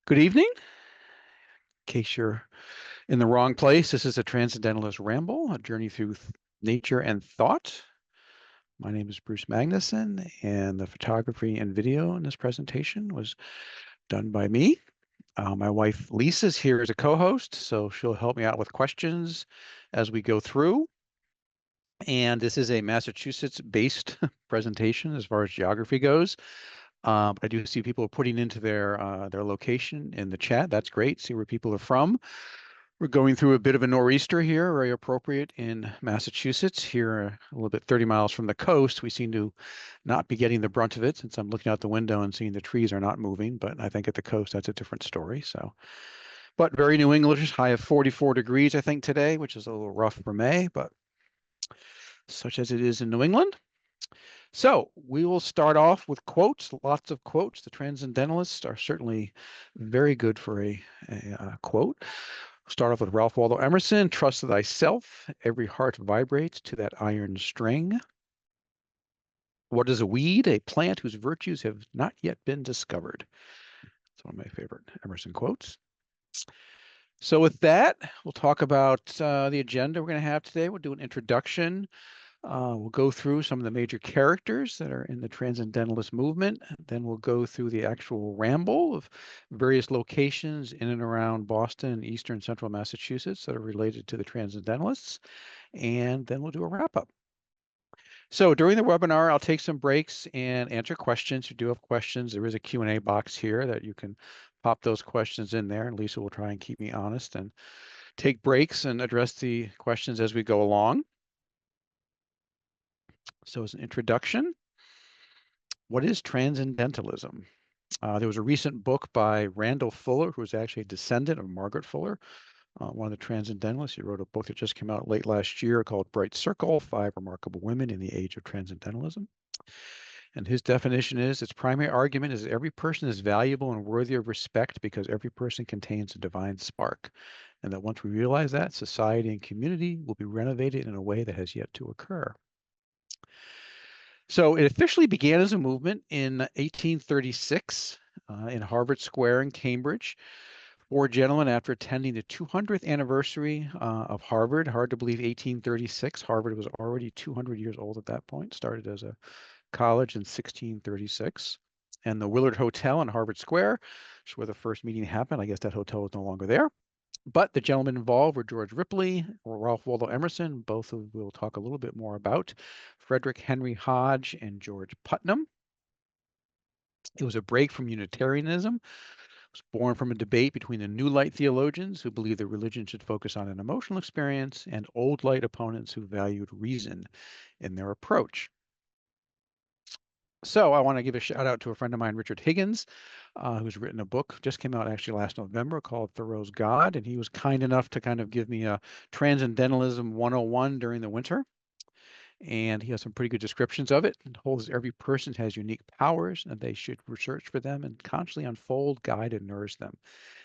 Good evening. In case you're in the wrong place, this is a Transcendentalist Ramble, a journey through nature and thought. My name is Bruce Magnuson, and the photography and video in this presentation was done by me. My wife Lisa is here as a co-host, so she'll help me out with questions as we go through. And this is a Massachusetts-based presentation as far as geography goes. I do see people putting into their location in the chat. That's great. See where people are from. We're going through a bit of a nor'easter here, very appropriate in Massachusetts. Here, a little bit 30 miles from the coast, we seem to not be getting the brunt of it since I'm looking out the window and seeing the trees are not moving. But I think at the coast, that's a different story. But very New English, high of 44 degrees, I think, today, which is a little rough for May, but such as it is in New England. So we will start off with quotes, lots of quotes. The Transcendentalists are certainly very good for a quote. We'll start off with Ralph Waldo Emerson, trust thyself, every heart vibrates to that iron string. What is a weed? A plant whose virtues have not yet been discovered. It's one of my favorite Emerson quotes. So with that, we'll talk about the agenda we're going to have today. We'll do an introduction. We'll go through some of the major characters that are in the Transcendentalist movement. Then we'll go through the actual ramble of various locations in and around Boston and eastern central Massachusetts that are related to the Transcendentalists. And then we'll do a wrap up. So during the webinar, I'll take some breaks and answer questions. If you do have questions, there is a Q&A box here that you can pop those questions in there, and Lisa will try and keep me honest and take breaks and address the questions as we go along. So as an introduction, what is Transcendentalism? There was a recent book by Randall Fuller, who was actually a descendant of Margaret Fuller, one of the Transcendentalists. He wrote a book that just came out late last year called Bright Circle, 5 Remarkable Women in the Age of Transcendentalism. And his definition is, its primary argument is that every person is valuable and worthy of respect because every person contains a divine spark. And that once we realize that, society and community will be renovated in a way that has yet to occur. So it officially began as a movement in 1836 in Harvard Square in Cambridge. 4 gentlemen, after attending the 200th anniversary of Harvard, hard to believe 1836, Harvard was already 200 years old at that point, started as a college in 1636. And the Willard Hotel in Harvard Square, which is where the first meeting happened. I guess that hotel is no longer there. But the gentlemen involved were George Ripley or Ralph Waldo Emerson, both of we'll talk a little bit more about, Frederick Henry Hodge and George Putnam. It was a break from Unitarianism. It was born from a debate between the New Light theologians who believed that religion should focus on an emotional experience and Old Light opponents who valued reason in their approach. So I want to give a shout out to a friend of mine, Richard Higgins, who's written a book, just came out actually last November, called Thoreau's God. And he was kind enough to kind of give me a Transcendentalism 101 during the winter. And he has some pretty good descriptions of it. It holds every person has unique powers and they should research for them and constantly unfold, guide, and nourish them.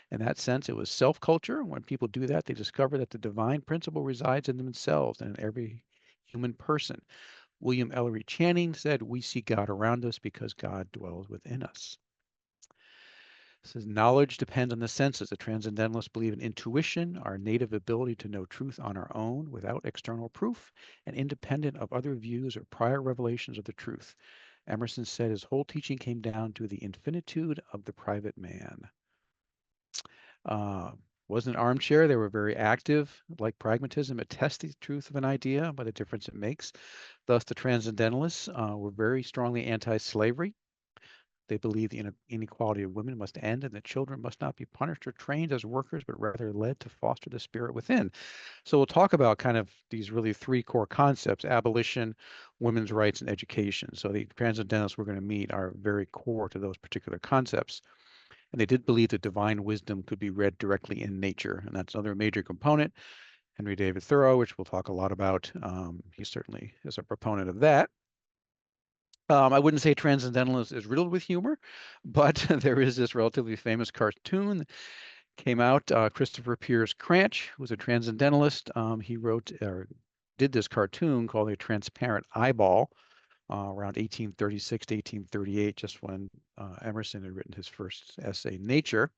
In that sense, it was self-culture. When people do that, they discover that the divine principle resides in themselves and in every human person. William Ellery Channing said, "We see God around us because God dwells within us." It says, knowledge depends on the senses. The Transcendentalists believe in intuition, our native ability to know truth on our own without external proof and independent of other views or prior revelations of the truth. Emerson said his whole teaching came down to the infinitude of the private man. Wasn't an armchair. They were very active, like pragmatism, at testing the truth of an idea by the difference it makes. Thus, the Transcendentalists were very strongly anti-slavery. They believe the inequality of women must end and that children must not be punished or trained as workers, but rather led to foster the spirit within. So we'll talk about kind of these really 3 core concepts: abolition, women's rights, and education. So the Transcendentalists we're going to meet are very core to those particular concepts. And they did believe that divine wisdom could be read directly in nature. And that's another major component. Henry David Thoreau, which we'll talk a lot about. He certainly is a proponent of that. I wouldn't say Transcendentalist is riddled with humor, but there is this relatively famous cartoon that came out. Christopher Pierce Cranch, who was a Transcendentalist, he wrote or did this cartoon called A Transparent Eyeball around 1836 to 1838, just when Emerson had written his first essay, Nature.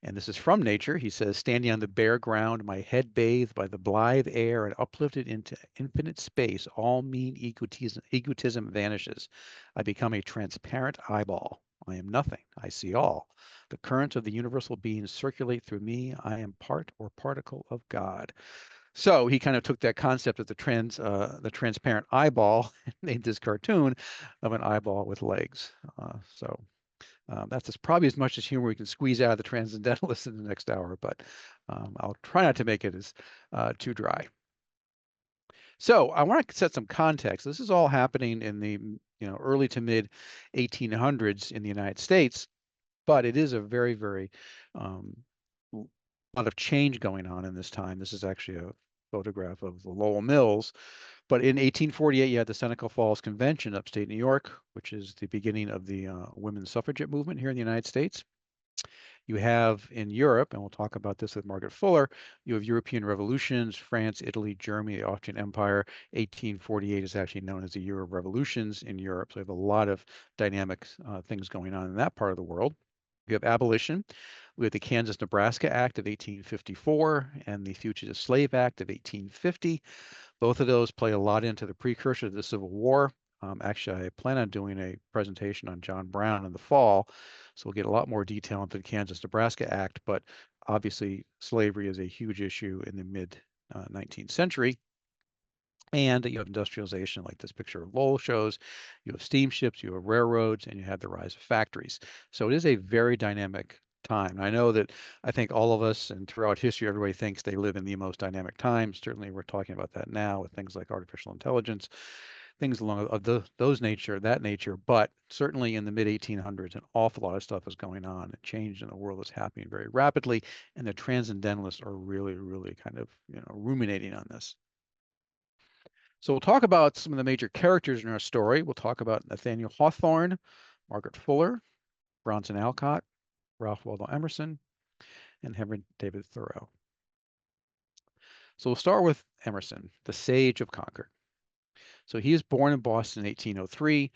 And this is from nature. He says, standing on the bare ground, my head bathed by the blithe air and uplifted into infinite space, all mean egotism vanishes. I become a transparent eyeball. I am nothing. I see all. The currents of the universal being circulate through me. I am part or particle of God. So he kind of took that concept of the transparent eyeball and made this cartoon of an eyeball with legs. That's probably as much as humor we can squeeze out of the Transcendentalist in the next hour, but I'll try not to make it as too dry. So I want to set some context. This is all happening in the early to mid 1800s in the United States, but it is a very, very lot of change going on in this time. This is actually a photograph of the Lowell Mills. But in 1848, you had the Seneca Falls Convention, upstate New York, which is the beginning of the women's suffragette movement here in the United States. You have in Europe, and we'll talk about this with Margaret Fuller, you have European revolutions, France, Italy, Germany, the Austrian Empire. 1848 is actually known as the Year of Revolutions in Europe. So we have a lot of dynamic things going on in that part of the world. You have abolition. We have the Kansas-Nebraska Act of 1854 and the Fugitive Slave Act of 1850. Both of those play a lot into the precursor to the Civil War. Actually, I plan on doing a presentation on John Brown in the fall, so we'll get a lot more detail into the Kansas-Nebraska Act, but obviously slavery is a huge issue in the mid 19th century. And you have industrialization, like this picture of Lowell shows. You have steamships, you have railroads, and you have the rise of factories. So it is a very dynamic time. I know that I think all of us and throughout history, everybody thinks they live in the most dynamic times. Certainly, we're talking about that now with things like artificial intelligence, things along of that nature. But certainly in the mid 1800s, an awful lot of stuff is going on. A change in the world is happening very rapidly, and the Transcendentalists are really, really kind of ruminating on this. So we'll talk about some of the major characters in our story. We'll talk about Nathaniel Hawthorne, Margaret Fuller, Bronson Alcott, Ralph Waldo Emerson, and Henry David Thoreau. So we'll start with Emerson, the Sage of Concord. So he is born in Boston in 1803,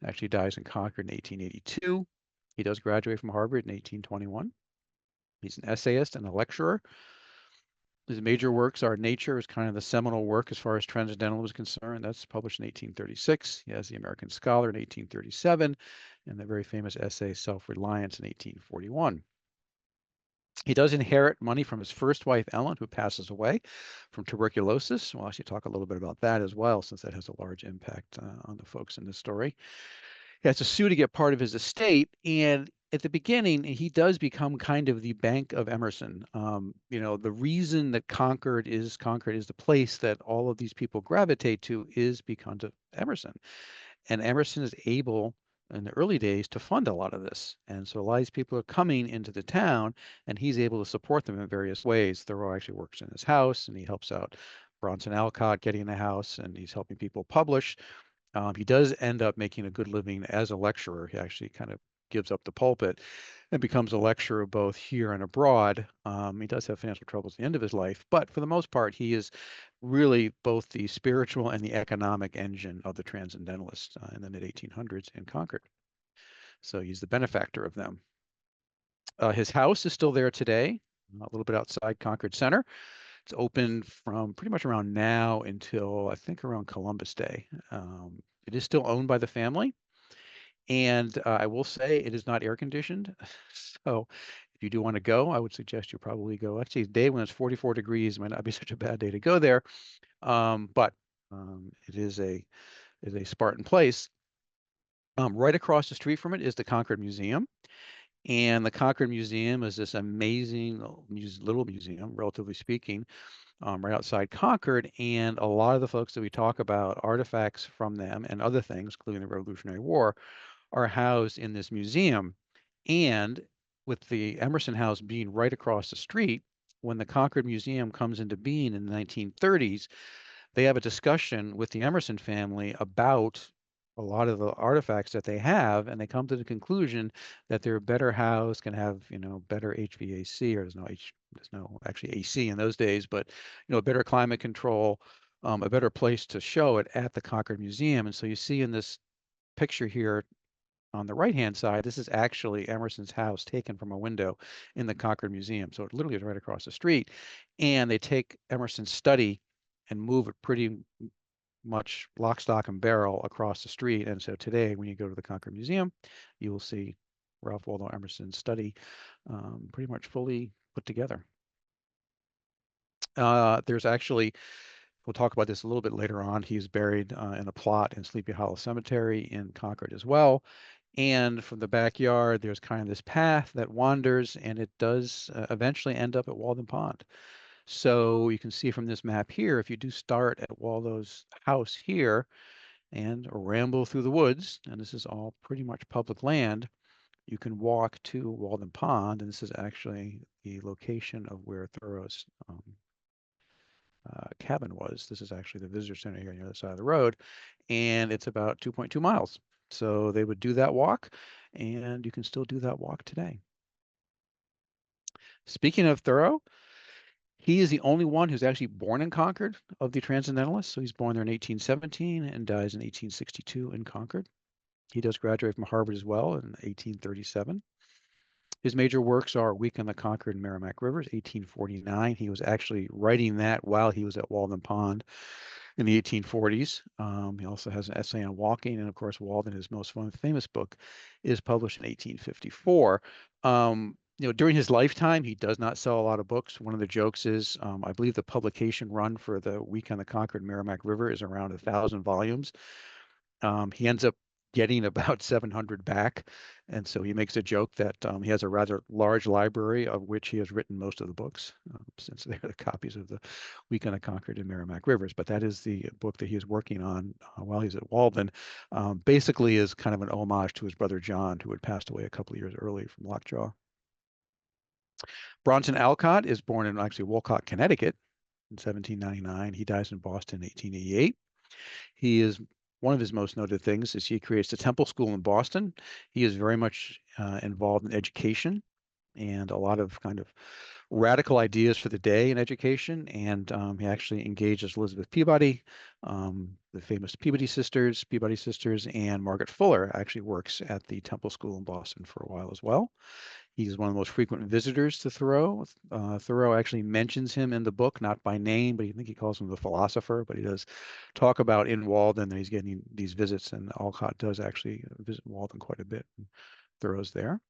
actually dies in Concord in 1882. He does graduate from Harvard in 1821. He's an essayist and a lecturer. His major works are Nature, is kind of the seminal work as far as Transcendental is concerned. That's published in 1836. He has The American Scholar in 1837, and the very famous essay Self-Reliance in 1841. He does inherit money from his first wife, Ellen, who passes away from tuberculosis. We'll actually talk a little bit about that as well, since that has a large impact on the folks in this story. He has to sue to get part of his estate, and at the beginning, he does become kind of the Bank of Emerson. The reason that Concord is the place that all of these people gravitate to is because of Emerson. And Emerson is able in the early days to fund a lot of this. And so a lot of these people are coming into the town, and he's able to support them in various ways. Thoreau actually works in his house, and he helps out Bronson Alcott getting a house, and he's helping people publish. He does end up making a good living as a lecturer. He actually kind of gives up the pulpit and becomes a lecturer both here and abroad. He does have financial troubles at the end of his life, but for the most part, he is really both the spiritual and the economic engine of the Transcendentalists in the mid 1800s in Concord. So he's the benefactor of them. His house is still there today, a little bit outside Concord Center. It's open from pretty much around now until I think around Columbus Day. It is still owned by the family. And I will say it is not air conditioned. So if you do want to go, I would suggest you probably go. Actually, a day when it's 44 degrees might not be such a bad day to go there. But it is a Spartan place. Right across the street from it is the Concord Museum. And the Concord Museum is this amazing little museum, relatively speaking, right outside Concord. And a lot of the folks that we talk about, artifacts from them and other things, including the Revolutionary War, are housed in this museum. And with the Emerson House being right across the street, when the Concord Museum comes into being in the 1930s, they have a discussion with the Emerson family about a lot of the artifacts that they have, and they come to the conclusion that they're better housed, can have better HVAC, or there's no actually AC in those days, but better climate control, a better place to show it at the Concord Museum. And so you see in this picture here on the right-hand side, this is actually Emerson's house taken from a window in the Concord Museum. So it literally is right across the street. And they take Emerson's study and move it pretty much lock, stock, and barrel across the street. And so today, when you go to the Concord Museum, you will see Ralph Waldo Emerson's study pretty much fully put together. There's actually, we'll talk about this a little bit later on, he's buried in a plot in Sleepy Hollow Cemetery in Concord as well. And from the backyard, there's kind of this path that wanders, and it does eventually end up at Walden Pond. So you can see from this map here, if you do start at Waldo's house here and ramble through the woods, and this is all pretty much public land, you can walk to Walden Pond, and this is actually the location of where Thoreau's cabin was. This is actually the visitor center here on the other side of the road, and it's about 2.2 miles. So they would do that walk, and you can still do that walk today. Speaking of Thoreau, he is the only one who's actually born in Concord of the Transcendentalists. So he's born there in 1817 and dies in 1862 in Concord. He does graduate from Harvard as well in 1837. His major works are Week on the Concord and Merrimack Rivers, 1849. He was actually writing that while he was at Walden Pond in the 1840s. He also has an essay on walking, and of course, Walden, his most famous book, is published in 1854. During his lifetime, he does not sell a lot of books. One of the jokes is, I believe the publication run for the Week on the Concord and Merrimack River is around 1,000 volumes. He ends up getting about 700 back. And so he makes a joke that he has a rather large library of which he has written most of the books, since they're the copies of the Week on the Concord and Merrimack Rivers. But that is the book that he is working on while he's at Walden. Basically is kind of an homage to his brother John, who had passed away a couple of years early from lockjaw. Bronson Alcott is born in actually Wolcott, Connecticut in 1799. He dies in Boston in 1888. He is one of his most noted things is he creates the Temple School in Boston. He is very much involved in education and a lot of kind of radical ideas for the day in education. And he actually engages Elizabeth Peabody, the famous Peabody sisters, and Margaret Fuller actually works at the Temple School in Boston for a while as well. He's one of the most frequent visitors to Thoreau. Thoreau actually mentions him in the book, not by name, but I think he calls him the philosopher. But he does talk about in Walden that he's getting these visits, and Alcott does actually visit Walden quite a bit. Thoreau's there.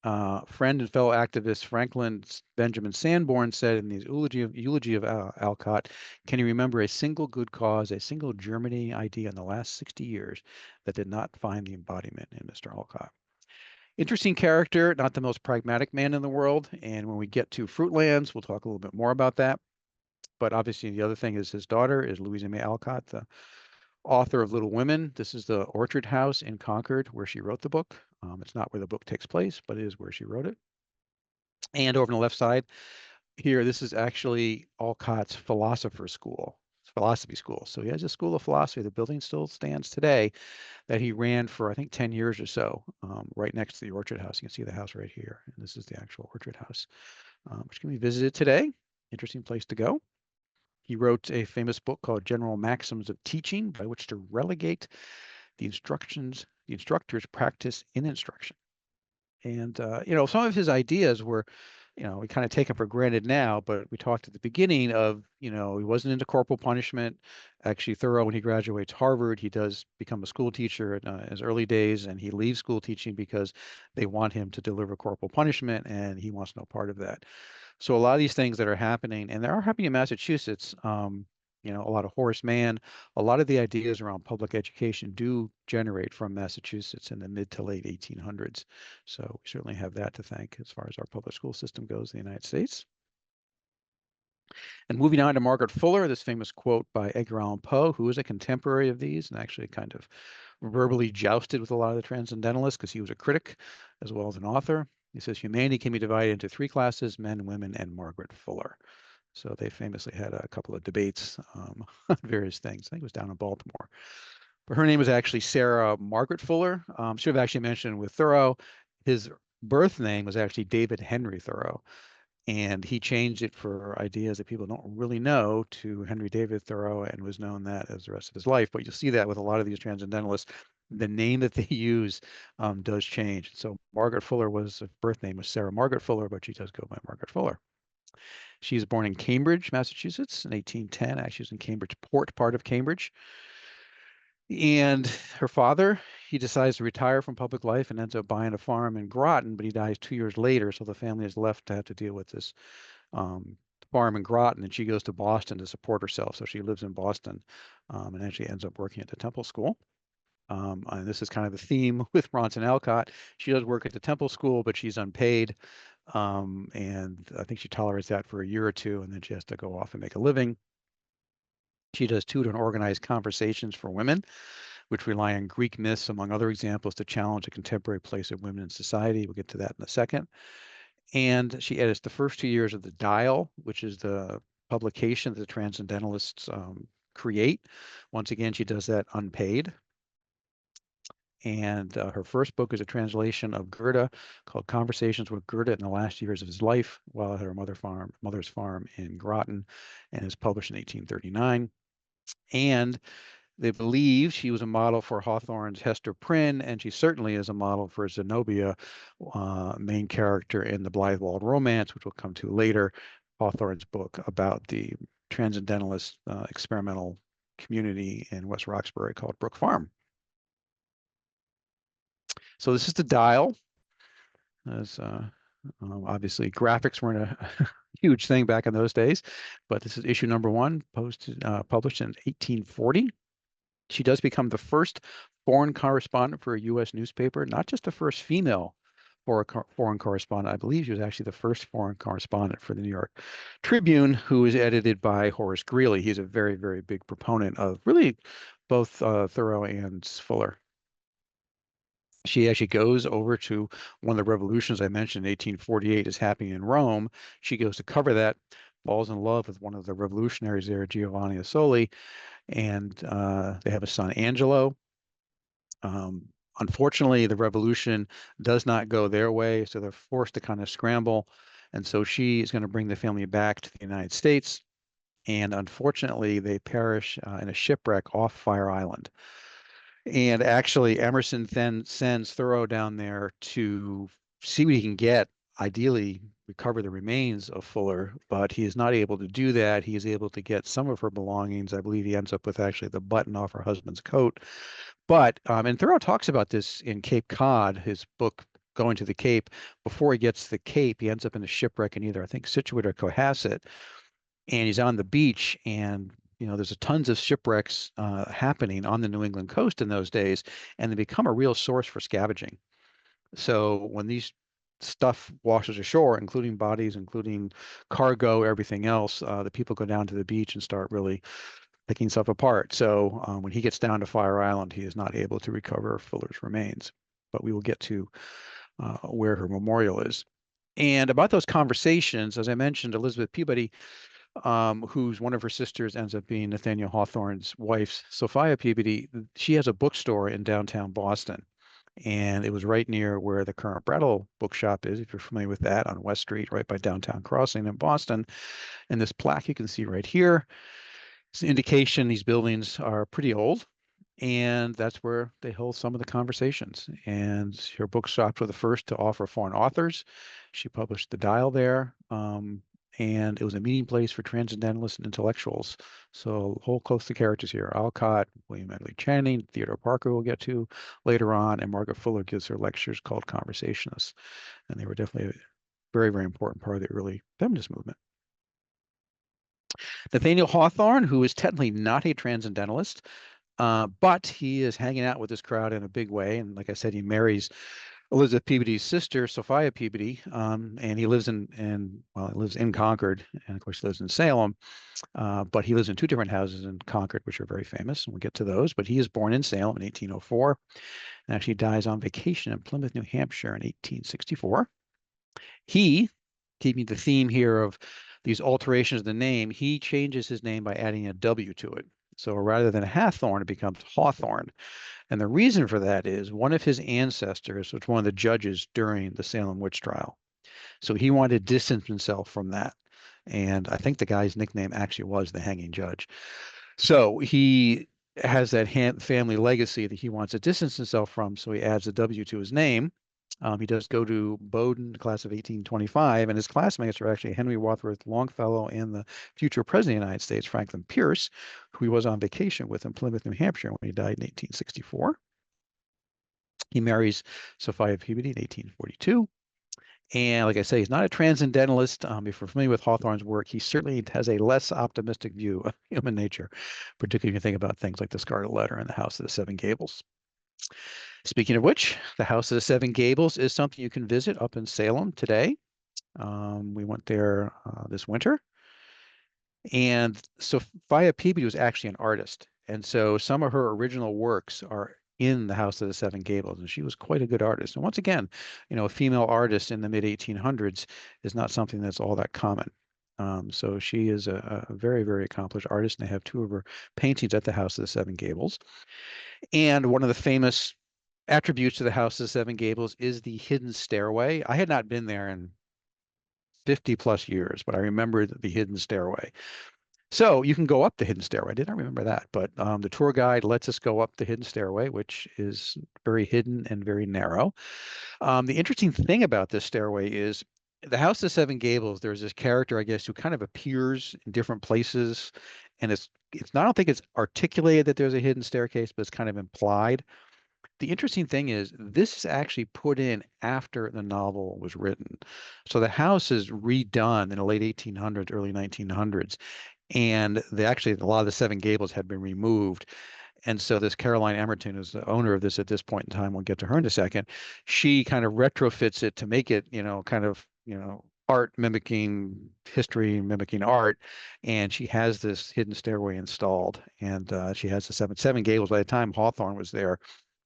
Friend and fellow activist Franklin Benjamin Sanborn said in his eulogy of Alcott, "Can you remember a single good cause, a single germinating idea in the last 60 years that did not find the embodiment in Mr. Alcott?" Interesting character, not the most pragmatic man in the world. And when we get to Fruitlands, we'll talk a little bit more about that. But obviously, the other thing is his daughter is Louisa May Alcott, the author of Little Women. This is the Orchard House in Concord where she wrote the book. It's not where the book takes place, but it is where she wrote it. And over on the left side here, this is actually Alcott's philosophy school. So he has a school of philosophy. The building still stands today that he ran for, I think, 10 years or so, right next to the Orchard House. You can see the house right here. And this is the actual Orchard House, which can be visited today. Interesting place to go. He wrote a famous book called General Maxims of Teaching, by which to relegate the instructor's practice in instruction. And, some of his ideas were, we kind of take them for granted now, but we talked at the beginning of, he wasn't into corporal punishment. Actually, Thoreau, when he graduates Harvard, he does become a school teacher in his early days, and he leaves school teaching because they want him to deliver corporal punishment, and he wants no part of that. So a lot of these things that are happening, and they are happening in Massachusetts, a lot of Horace Mann, a lot of the ideas around public education do generate from Massachusetts in the mid to late 1800s. So we certainly have that to thank as far as our public school system goes in the United States. And moving on to Margaret Fuller, this famous quote by Edgar Allan Poe, who is a contemporary of these and actually kind of verbally jousted with a lot of the Transcendentalists because he was a critic as well as an author. He says, "Humanity can be divided into three classes: men, women, and Margaret Fuller." So they famously had a couple of debates on various things. I think it was down in Baltimore. But her name was actually Sarah Margaret Fuller. Should have actually mentioned with Thoreau, his birth name was actually David Henry Thoreau. And he changed it for ideas that people don't really know to Henry David Thoreau, and was known that as the rest of his life. But you'll see that with a lot of these Transcendentalists. the name that they use does change. So Margaret Fuller was, her birth name was Sarah Margaret Fuller, but she does go by Margaret Fuller. She was born in Cambridge, Massachusetts in 1810. Actually, she was in Cambridgeport, part of Cambridge. And her father, he decides to retire from public life and ends up buying a farm in Groton, but he dies 2 years later. So the family is left to have to deal with this um, farm in Groton, and she goes to Boston to support herself. So she lives in Boston and actually ends up working at the Temple School. And this is kind of the theme with Bronson Alcott. She does work at the Temple School, but she's unpaid. And I think she tolerates that for a year or two, and then she has to go off and make a living. She does tutor and organize conversations for women, which rely on Greek myths, among other examples, to challenge the contemporary place of women in society. We'll get to that in a second. And she edits the first 2 years of the Dial, which is the publication that the Transcendentalists create. Once again, she does that unpaid. And her first book is a translation of Goethe called Conversations with Goethe in the Last Years of His Life while at her mother's farm in Groton, and is published in 1839. And they believe she was a model for Hawthorne's Hester Prynne, and she certainly is a model for Zenobia, main character in the Blithewald Romance, which we'll come to later, Hawthorne's book about the transcendentalist experimental community in West Roxbury called Brook Farm. So this is the Dial. As obviously graphics weren't a huge thing back in those days, but this is issue number 1, published in 1840. She does become the first foreign correspondent for a U.S. newspaper, not just the first female foreign correspondent. I believe she was actually the first foreign correspondent for the New York Tribune, who is edited by Horace Greeley. He's a very, very big proponent of really both Thoreau and Fuller. She actually goes over to one of the revolutions I mentioned, 1848, is happening in Rome. She goes to cover that, falls in love with one of the revolutionaries there, Giovanni Asoli, and they have a son, Angelo. Unfortunately, the revolution does not go their way, so they're forced to kind of scramble. And so she is going to bring the family back to the United States. And unfortunately, they perish in a shipwreck off Fire Island. And actually, Emerson then sends Thoreau down there to see what he can get, ideally recover the remains of Fuller, but he is not able to do that. He is able to get some of her belongings. I believe he ends up with actually the button off her husband's coat. But, and Thoreau talks about this in Cape Cod, his book, Going to the Cape. Before he gets to the Cape, he ends up in a shipwreck in either, I think, Scituate or Cohasset. And he's on the beach, and there's tons of shipwrecks happening on the New England coast in those days, and they become a real source for scavenging. So when these stuff washes ashore, including bodies, including cargo, everything else, the people go down to the beach and start really picking stuff apart. So when he gets down to Fire Island, he is not able to recover Fuller's remains. But we will get to where her memorial is. And about those conversations, as I mentioned, Elizabeth Peabody, who's one of her sisters ends up being Nathaniel Hawthorne's wife, Sophia Peabody. She has a bookstore in downtown Boston, and it was right near where the current Brattle bookshop is, if you're familiar with that, on West Street, right by Downtown Crossing in Boston. And this plaque you can see right here, it's an indication these buildings are pretty old, and that's where they hold some of the conversations. And her bookstops were the first to offer foreign authors. She published The Dial there. And it was a meeting place for transcendentalists and intellectuals. So a whole host of characters here: Alcott, William Edley Channing, Theodore Parker we'll get to later on, and Margaret Fuller gives her lectures called Conversationists. And they were definitely a very, very important part of the early feminist movement. Nathaniel Hawthorne, who is technically not a transcendentalist, but he is hanging out with this crowd in a big way. And like I said, he marries Elizabeth Peabody's sister, Sophia Peabody, and he lives in Concord, and of course he lives in Salem, but he lives in 2 different houses in Concord, which are very famous, and we'll get to those. But he is born in Salem in 1804, and actually dies on vacation in Plymouth, New Hampshire in 1864. He, keeping the theme here of these alterations of the name, he changes his name by adding a W to it. So rather than Hathorne, it becomes Hawthorne. And the reason for that is one of his ancestors was one of the judges during the Salem witch trial. So he wanted to distance himself from that. And I think the guy's nickname actually was the hanging judge. So he has that family legacy that he wants to distance himself from, so he adds a W to his name. He does go to Bowdoin, class of 1825, and his classmates are actually Henry Wadsworth Longfellow and the future president of the United States, Franklin Pierce, who he was on vacation with in Plymouth, New Hampshire, when he died in 1864. He marries Sophia Peabody in 1842. And like I say, he's not a transcendentalist. If you're familiar with Hawthorne's work, he certainly has a less optimistic view of human nature, particularly if you think about things like the Scarlet Letter and the House of the Seven Gables. Speaking of which, the House of the Seven Gables is something you can visit up in Salem today. We went there this winter. And Sophia Peabody was actually an artist. And so some of her original works are in the House of the Seven Gables, and she was quite a good artist. And once again, a female artist in the mid 1800s is not something that's all that common. So she is a very, very accomplished artist, and they have two of her paintings at the House of the Seven Gables. And one of the famous attributes of the House of the Seven Gables is the hidden stairway. I had not been there in 50 plus years, but I remember the hidden stairway. So you can go up the hidden stairway. I didn't remember that, but the tour guide lets us go up the hidden stairway, which is very hidden and very narrow. The interesting thing about this stairway is the House of Seven Gables. There's this character, I guess, who kind of appears in different places, and it's not. I don't think it's articulated that there's a hidden staircase, but it's kind of implied. The interesting thing is this is actually put in after the novel was written. So the house is redone in the late 1800s, early 1900s, and actually a lot of the Seven Gables had been removed. And so this Caroline Emerton, who's the owner of this at this point in time, we'll get to her in a second, she kind of retrofits it to make it, kind of, art mimicking history, mimicking art. And she has this hidden stairway installed. And she has the seven Gables. By the time Hawthorne was there,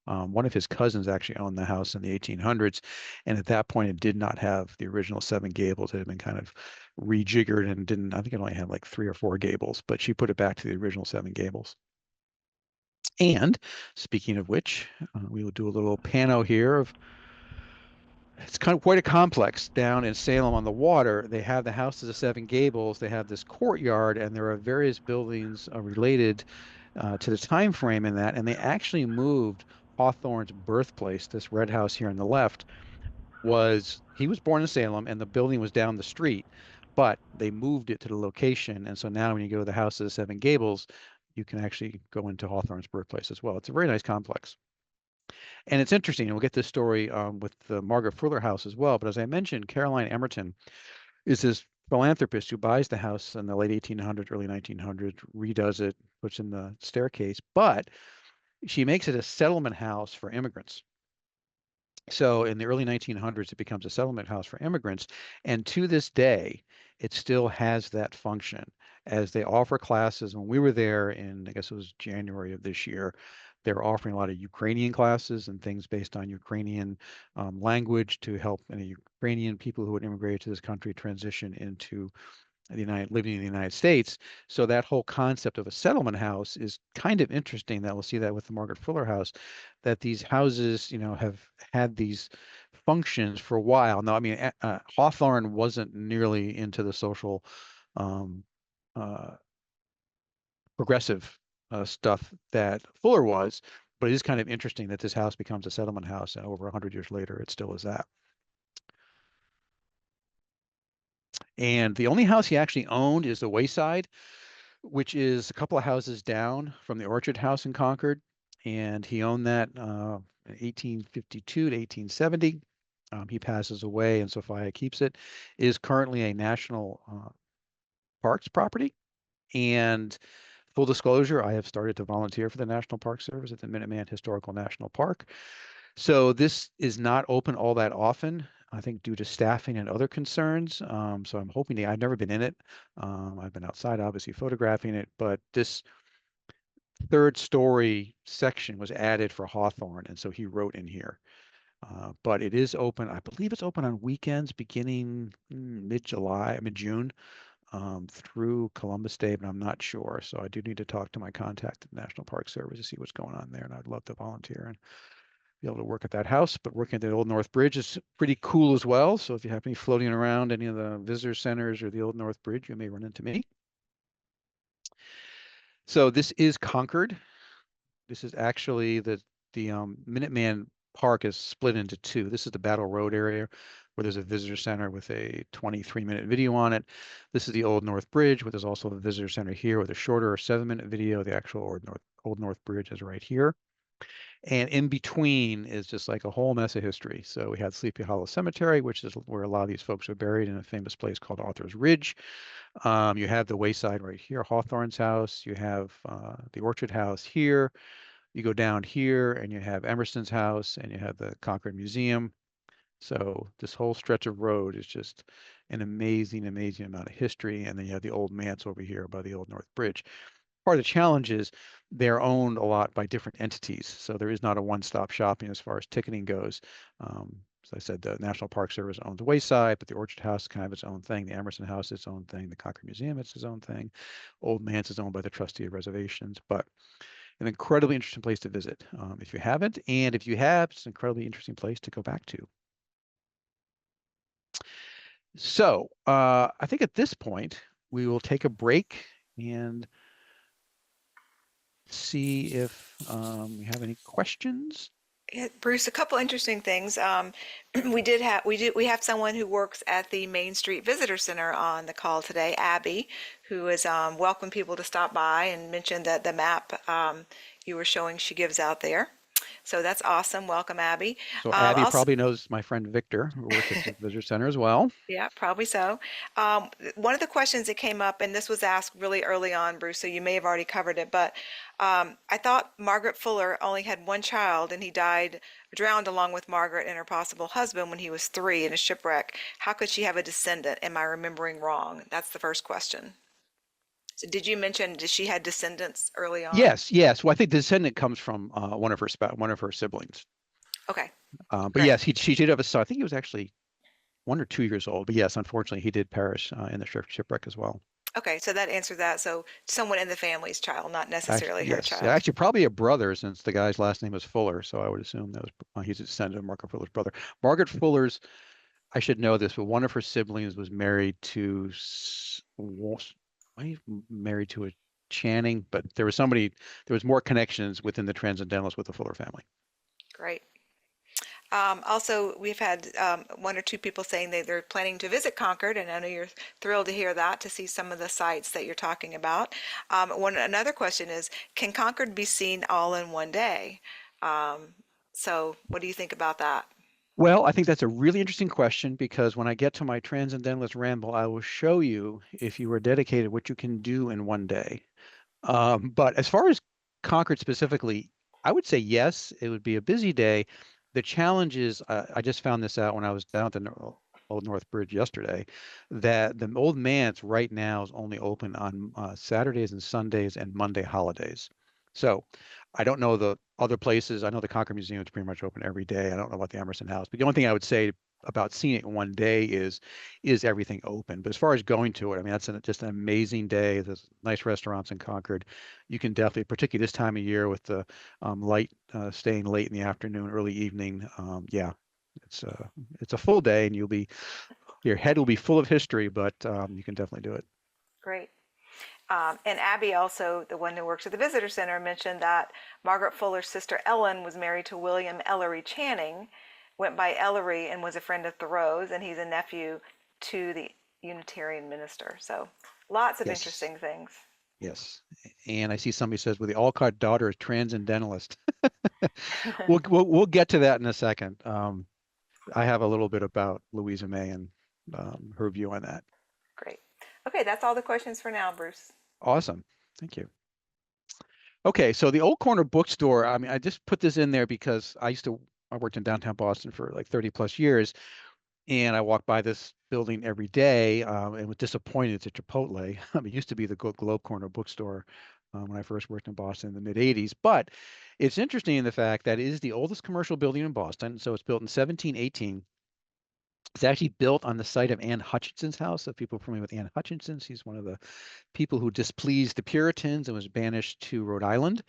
one of his cousins actually owned the house in the 1800s, and at that point, it did not have the original Seven Gables. It had been kind of rejiggered and didn't. I think it only had like 3 or 4 gables, but she put it back to the original Seven Gables. And speaking of which, we will do a little pano here of. It's kind of quite a complex down in Salem on the water. They have the House of the Seven Gables. They have this courtyard, and there are various buildings related to the time frame in that. And they actually moved Hawthorne's birthplace. This red house here on the left he was born in Salem, and the building was down the street, but they moved it to the location. And so now, when you go to the House of the Seven Gables, you can actually go into Hawthorne's birthplace as well. It's a very nice complex. And it's interesting, and we'll get this story with the Margaret Fuller house as well. But as I mentioned, Caroline Emerton is this philanthropist who buys the house in the late 1800s, early 1900s, redoes it, puts in the staircase, but she makes it a settlement house for immigrants. So in the early 1900s, it becomes a settlement house for immigrants. And to this day, it still has that function as they offer classes. When we were there in, I guess it was January of this year, they were offering a lot of Ukrainian classes and things based on Ukrainian language to help any Ukrainian people who had immigrated to this country transition into living in the United States. So that whole concept of a settlement house is kind of interesting. That we'll see that with the Margaret Fuller house, that these houses, have had these functions for a while. Now, I mean, Hawthorne wasn't nearly into the social um, uh, progressive stuff that Fuller was, but it is kind of interesting that this house becomes a settlement house, and over 100 years later, it still is that. And the only house he actually owned is the Wayside, which is a couple of houses down from the Orchard House in Concord. And he owned that in 1852 to 1870. He passes away, and Sophia keeps it. It is currently a national parks property. And full disclosure, I have started to volunteer for the National Park Service at the Minuteman Historical National Park. So this is not open all that often, I think, due to staffing and other concerns. So I'm hoping I've never been in it. I've been outside, obviously, photographing it, but this third story section was added for Hawthorne, and so he wrote in here. But it is open. I believe it's open on weekends beginning mid-July, mid-June, through Columbus Day, but I'm not sure. So I do need to talk to my contact at the National Park Service to see what's going on there, and I'd love to volunteer and be able to work at that house. But working at the Old North Bridge is pretty cool as well. So if you happen to be floating around any of the visitor centers or the Old North Bridge, you may run into me. So this is Concord. This is actually the Minuteman Park is split into two. This is the Battle Road area where there's a visitor center with a 23-minute video on it. This is the Old North Bridge, where there's also a visitor center here with a shorter 7-minute video. The actual Old North Bridge is right here. And in between is just like a whole mess of history. So we had Sleepy Hollow Cemetery, which is where a lot of these folks are buried in a famous place called Arthur's Ridge. You have the Wayside right here, Hawthorne's house. You have the Orchard House here. You go down here and you have Emerson's house and you have the Concord Museum. So this whole stretch of road is just an amazing, amazing amount of history. And then you have the old manse over here by the Old North Bridge. Part of the challenge is they're owned a lot by different entities. So there is not a one-stop shopping as far as ticketing goes. As I said, the National Park Service owns the Wayside, but the Orchard House is kind of its own thing. The Emerson House is its own thing. The Concord Museum is its own thing. Old Manse is owned by the Trustee of Reservations, but an incredibly interesting place to visit if you haven't. And if you have, it's an incredibly interesting place to go back to. So I think at this point, we will take a break and see if we have any questions. Yeah, Bruce, a couple interesting things. We have someone who works at the Main Street Visitor Center on the call today, Abby, who has welcomed people to stop by and mentioned that the map you were showing she gives out there. So that's awesome. Welcome, Abby. So Abby Also, probably knows my friend Victor, who works at the visitor center as well. yeah, probably so. One of the questions that came up, and this was asked really early on, Bruce, so you may have already covered it, but I thought Margaret Fuller only had one child and he drowned along with Margaret and her possible husband when he was 3 in a shipwreck. How could she have a descendant? Am I remembering wrong? That's the first question. So did you mention that she had descendants early on? Yes, yes. Well, I think the descendant comes from one of her siblings. Okay, But great. yes, she did have a son. I think he was actually 1 or 2 years old. But yes, unfortunately, he did perish in the shipwreck as well. Okay, so that answered that. So someone in the family's child, not Actually, necessarily her yes, child. actually, probably a brother since the guy's last name was Fuller. So I would assume that was he's a descendant of Margaret Fuller's brother. Margaret Fuller's, I should know this, but one of her siblings was married to married to a Channing, but there was more connections within the Transcendentalist with the Fuller family. Great. Also, we've had 1 or 2 people saying they're planning to visit Concord, and I know you're thrilled to hear that, to see some of the sites that you're talking about. Another question is, can Concord be seen all in one day? So what do you think about that? Well, I think that's a really interesting question because when I get to my Transcendentalist ramble, I will show you, if you are dedicated, what you can do in one day. But as far as Concord specifically, I would say yes, it would be a busy day. The challenge is, I just found this out when I was down at the Old North Bridge yesterday, that the Old Manse right now is only open on Saturdays and Sundays and Monday holidays. So I don't know the other places. I know the Concord Museum is pretty much open every day. I don't know about the Emerson House, but the only thing I would say about seeing it in one day is everything open. But as far as going to it, I mean, that's just an amazing day. There's nice restaurants in Concord. You can definitely, particularly this time of year with the light staying late in the afternoon, early evening. Yeah, it's a full day, and your head will be full of history, but you can definitely do it. Great. And Abby, also the one who works at the visitor center, mentioned that Margaret Fuller's sister Ellen was married to William Ellery Channing, went by Ellery, and was a friend of Thoreau's, and he's a nephew to the Unitarian minister. So lots of Yes. interesting things. Yes. And I see somebody says, well, the Alcott daughter is Transcendentalist. We'll get to that in a second. I have a little bit about Louisa May and her view on that. Great. Okay, that's all the questions for now, Bruce. Awesome. Thank you. Okay, so the Old Corner Bookstore, I mean, I just put this in there because I worked in downtown Boston for like 30 plus years, and I walked by this building every day and was disappointed it's a Chipotle. It used to be the Globe Corner Bookstore when I first worked in Boston in the mid 80s. But it's interesting in the fact that it is the oldest commercial building in Boston. So it's built in 1718. It's actually built on the site of Anne Hutchinson's house. So people are familiar with Anne Hutchinson. She's one of the people who displeased the Puritans and was banished to Rhode Island.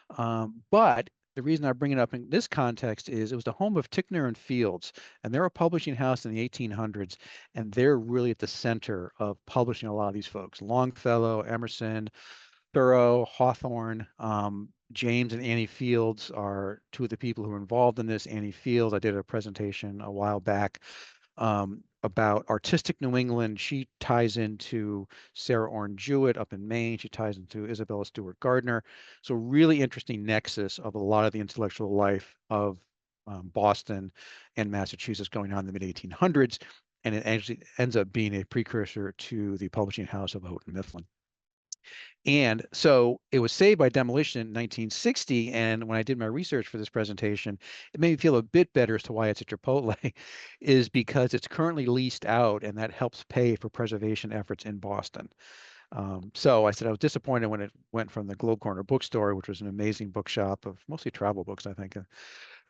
But the reason I bring it up in this context is it was the home of Ticknor and Fields, and they're a publishing house in the 1800s, and they're really at the center of publishing a lot of these folks. Longfellow, Emerson, Thoreau, Hawthorne, James and Annie Fields are two of the people who are involved in this. Annie Fields, I did a presentation a while back about artistic New England. She ties into Sarah Orne Jewett up in Maine. She ties into Isabella Stewart Gardner. So really interesting nexus of a lot of the intellectual life of Boston and Massachusetts going on in the mid 1800s. And it actually ends up being a precursor to the publishing house of Houghton Mifflin. And so it was saved by demolition in 1960. And when I did my research for this presentation, it made me feel a bit better as to why it's a Chipotle, is because it's currently leased out, and that helps pay for preservation efforts in Boston. So I said I was disappointed when it went from the Globe Corner bookstore, which was an amazing bookshop of mostly travel books, I think, if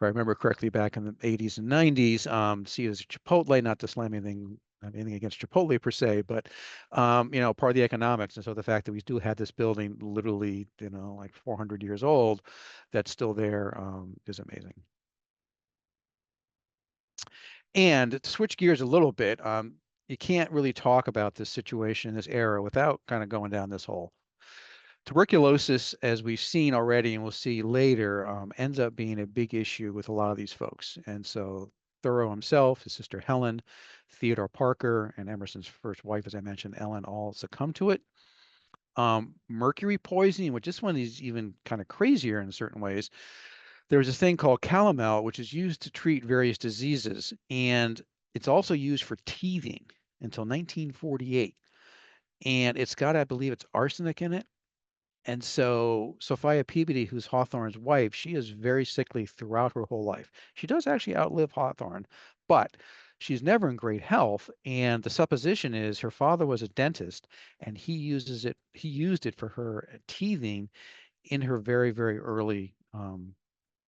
I remember correctly, back in the 80s and 90s. See it as a Chipotle, not to slam anything against Chipotle per se, but part of the economics. And so the fact that we do have this building literally, like 400 years old, that's still there, is amazing. And to switch gears a little bit, you can't really talk about this situation in this era without kind of going down this hole. Tuberculosis, as we've seen already and we'll see later, ends up being a big issue with a lot of these folks. And so Thoreau himself, his sister Helen, Theodore Parker, and Emerson's first wife, as I mentioned, Ellen, all succumb to it. Mercury poisoning, which this one is even kind of crazier in certain ways. There's a thing called calomel, which is used to treat various diseases, and it's also used for teething until 1948. And it's got, I believe, it's arsenic in it. And so Sophia Peabody, who's Hawthorne's wife, she is very sickly throughout her whole life. She does actually outlive Hawthorne, but she's never in great health. And the supposition is her father was a dentist, and he used it for her teething in her very, very early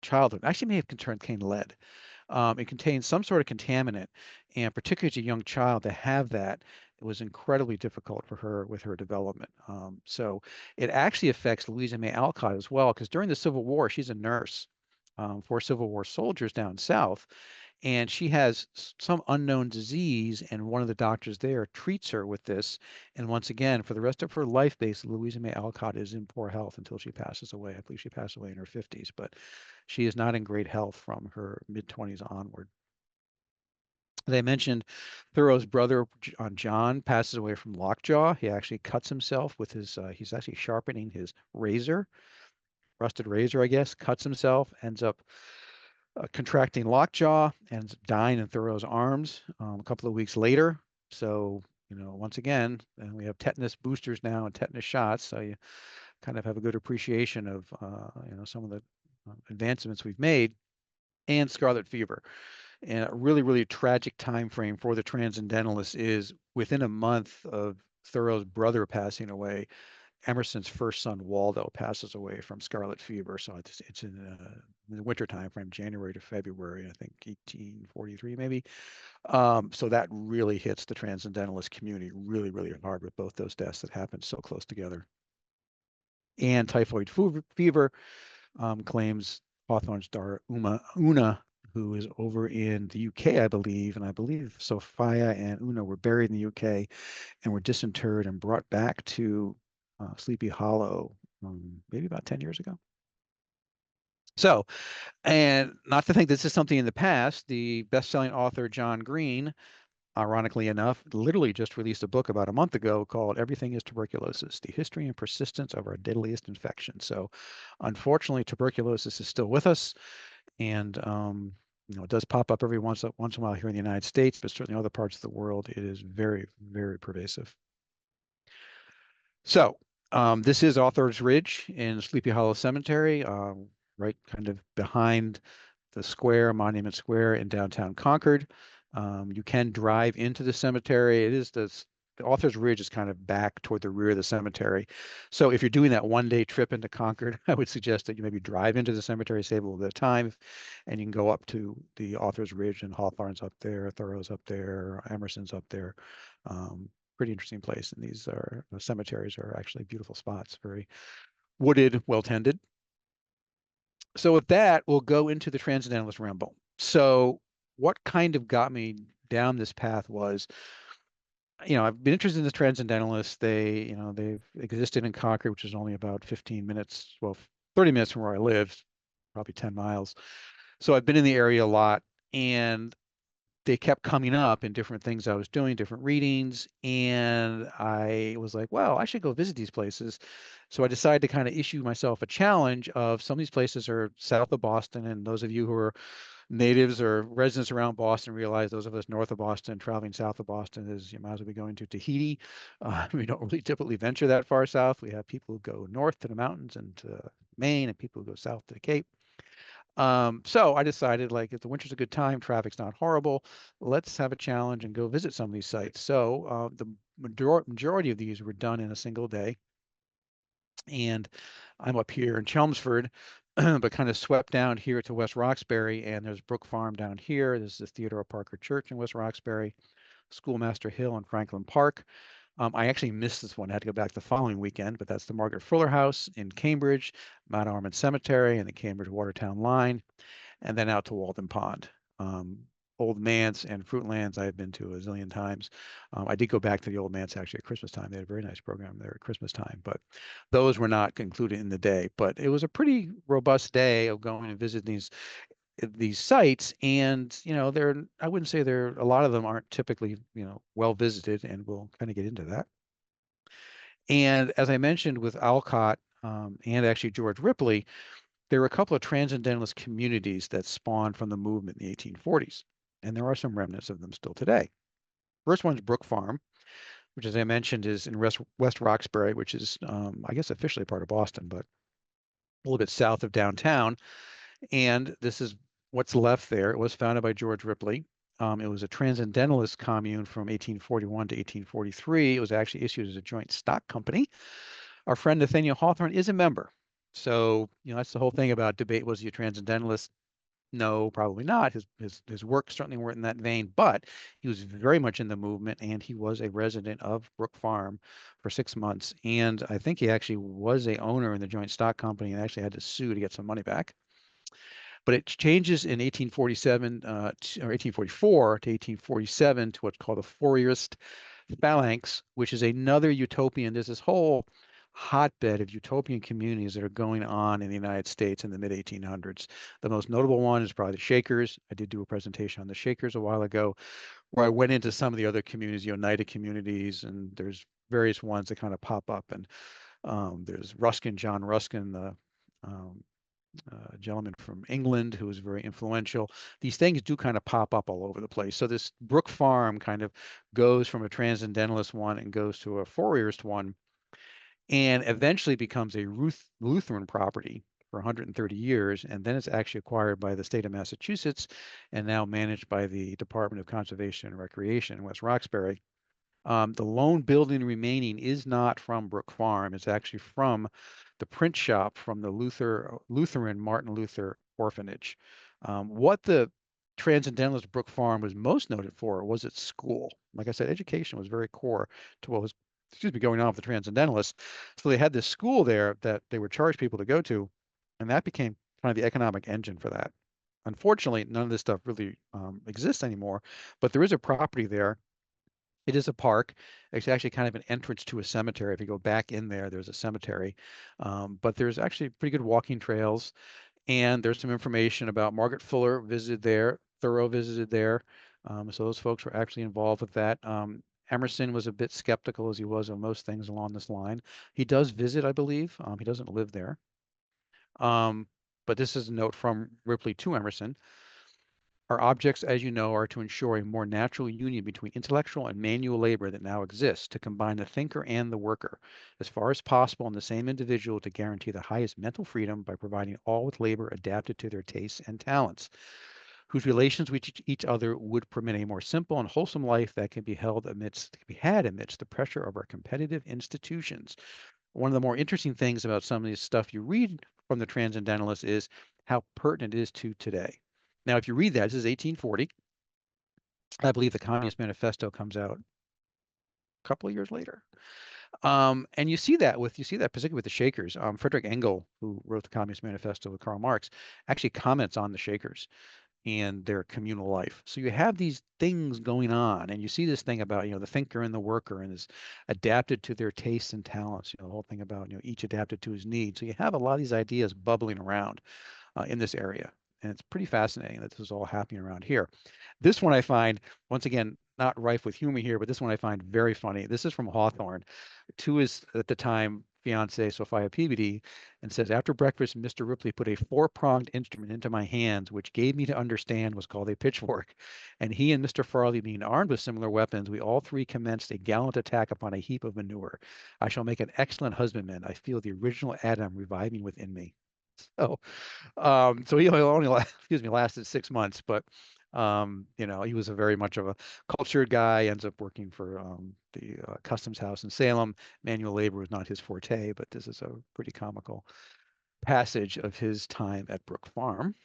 childhood. Actually, may have contained lead. It contains some sort of contaminant, and particularly as a young child to have that, it was incredibly difficult for her with her development. So it actually affects Louisa May Alcott as well, because during the Civil War, she's a nurse for Civil War soldiers down south, and she has some unknown disease, and one of the doctors there treats her with this. And once again, for the rest of her life, basically, Louisa May Alcott is in poor health until she passes away. I believe she passed away in her 50s, but she is not in great health from her mid-20s onward. As I mentioned, Thoreau's brother, John, passes away from lockjaw. He actually cuts himself with he's actually sharpening his razor, rusted razor, I guess, cuts himself, ends up contracting lockjaw, and dying in Thoreau's arms a couple of weeks later. So, once again, and we have tetanus boosters now and tetanus shots, so you kind of have a good appreciation of, some of the advancements we've made, and scarlet fever. And a really, really tragic time frame for the Transcendentalists is within a month of Thoreau's brother passing away, Emerson's first son, Waldo, passes away from scarlet fever. So it's in the winter time frame, January to February, I think 1843 maybe. So that really hits the Transcendentalist community really, really hard with both those deaths that happened so close together. And typhoid fever claims Hawthorne's daughter, Una, who is over in the UK, I believe, and I believe Sophia and Una were buried in the UK and were disinterred and brought back to Sleepy Hollow maybe about 10 years ago. So, and not to think this is something in the past, the best-selling author John Green, ironically enough, literally just released a book about a month ago called Everything is Tuberculosis, The History and Persistence of Our Deadliest Infection. So unfortunately, tuberculosis is still with us. And it does pop up every once in a while here in the United States, but certainly other parts of the world, it is very, very pervasive. So this is Author's Ridge in Sleepy Hollow Cemetery, right kind of behind the square, Monument Square in downtown Concord. You can drive into the cemetery. The Author's Ridge is kind of back toward the rear of the cemetery. So if you're doing that one-day trip into Concord, I would suggest that you maybe drive into the cemetery, save a little bit of time, and you can go up to the Author's Ridge, and Hawthorne's up there, Thoreau's up there, Emerson's up there. Pretty interesting place. And these cemeteries are actually beautiful spots, very wooded, well-tended. So with that, we'll go into the Transcendentalist Ramble. So what kind of got me down this path was I've been interested in the Transcendentalists. They've existed in Concord, which is only about 15 minutes, well, 30 minutes from where I live, probably 10 miles. So I've been in the area a lot, and they kept coming up in different things I was doing, different readings, and I was like, well, I should go visit these places. So I decided to kind of issue myself a challenge of some of these places are south of Boston, and those of you who are natives or residents around Boston realize those of us north of Boston traveling south of Boston is you might as well be going to Tahiti. We don't really typically venture that far south. We have people who go north to the mountains and to Maine, and people who go south to the Cape. So I decided, like, if the winter's a good time, traffic's not horrible, let's have a challenge and go visit some of these sites. So the majority of these were done in a single day. And I'm up here in Chelmsford, but kind of swept down here to West Roxbury, and there's Brook Farm down here. There's the Theodore Parker Church in West Roxbury, Schoolmaster Hill in Franklin Park. I actually missed this one. I had to go back the following weekend, but that's the Margaret Fuller House in Cambridge, Mount Ormond Cemetery, and the Cambridge Watertown Line, and then out to Walden Pond. Um, Old Manse and Fruitlands I've been to a zillion times. I did go back to the Old Manse actually at Christmas time. They had a very nice program there at Christmas time, but those were not concluded in the day. But it was a pretty robust day of going and visiting these sites, and they're I wouldn't say they're a lot of them aren't typically well visited, and we'll kind of get into that. And as I mentioned with Alcott and actually George Ripley, there were a couple of transcendentalist communities that spawned from the movement in the 1840s, and there are some remnants of them still today. First one's Brook Farm, which, as I mentioned, is in West Roxbury, which is, I guess, officially part of Boston, but a little bit south of downtown. And this is what's left there. It was founded by George Ripley. It was a transcendentalist commune from 1841 to 1843. It was actually issued as a joint stock company. Our friend Nathaniel Hawthorne is a member. So, that's the whole thing about debate. Was he a transcendentalist? No, probably not. His work certainly weren't in that vein, but he was very much in the movement, and he was a resident of Brook Farm for 6 months. And I think he actually was a owner in the joint stock company and actually had to sue to get some money back. But it changes in 1847 or 1844 to 1847 to what's called a Fourierist phalanx, which is another utopian. There's this whole hotbed of utopian communities that are going on in the United States in the mid 1800s. The most notable one is probably the Shakers. I did do a presentation on the Shakers a while ago, where I went into some of the other communities, the Oneida communities, and there's various ones that kind of pop up. And there's Ruskin, John Ruskin, the um, gentleman from England who was very influential. These things do kind of pop up all over the place. So this Brook Farm kind of goes from a transcendentalist one and goes to a Fourierist one, and eventually becomes a Lutheran property for 130 years, and then it's actually acquired by the state of Massachusetts and now managed by the Department of Conservation and Recreation in West Roxbury. The lone building remaining is not from Brook Farm. It's actually from the print shop from the Lutheran Martin Luther Orphanage. What the Transcendentalist Brook Farm was most noted for was its school. Like I said, education was very core to what was, excuse me, going on with the Transcendentalists. So they had this school there that they would charge people to go to, and that became kind of the economic engine for that. Unfortunately, none of this stuff really exists anymore, but there is a property there. It is a park. It's actually kind of an entrance to a cemetery. If you go back in there, there's a cemetery. But there's actually pretty good walking trails. And there's some information about Margaret Fuller visited there, Thoreau visited there. So those folks were actually involved with that. Emerson was a bit skeptical, as he was on most things along this line. He does visit, I believe. He doesn't live there. Um, but this is a note from Ripley to Emerson. Our objects, as you know, are to ensure a more natural union between intellectual and manual labor that now exists, to combine the thinker and the worker, as far as possible in the same individual, to guarantee the highest mental freedom by providing all with labor adapted to their tastes and talents, whose relations with each other would permit a more simple and wholesome life that can be had amidst the pressure of our competitive institutions. One of the more interesting things about some of this stuff you read from the Transcendentalists is how pertinent it is to today. Now, if you read that, this is 1840. I believe the Communist Manifesto comes out a couple of years later. And you see that particularly with the Shakers. Frederick Engel, who wrote the Communist Manifesto with Karl Marx, actually comments on the Shakers. and their communal life. So you have these things going on, and you see this thing about, the thinker and the worker, and is adapted to their tastes and talents. The whole thing about, each adapted to his needs. So you have a lot of these ideas bubbling around in this area. And it's pretty fascinating that this is all happening around here. This one I find, once again, not rife with humor here, but this one I find very funny. This is from Hawthorne to his, at the time, fiancee, Sophia Peabody, and says, after breakfast, Mr. Ripley put a four-pronged instrument into my hands, which gave me to understand was called a pitchfork. And he and Mr. Farley, being armed with similar weapons, we all three commenced a gallant attack upon a heap of manure. I shall make an excellent husbandman. I feel the original Adam reviving within me. So so he only excuse me, lasted 6 months, but he was a very much of a cultured guy, ends up working for the customs house in Salem. Manual labor was not his forte, but this is a pretty comical passage of his time at Brook Farm.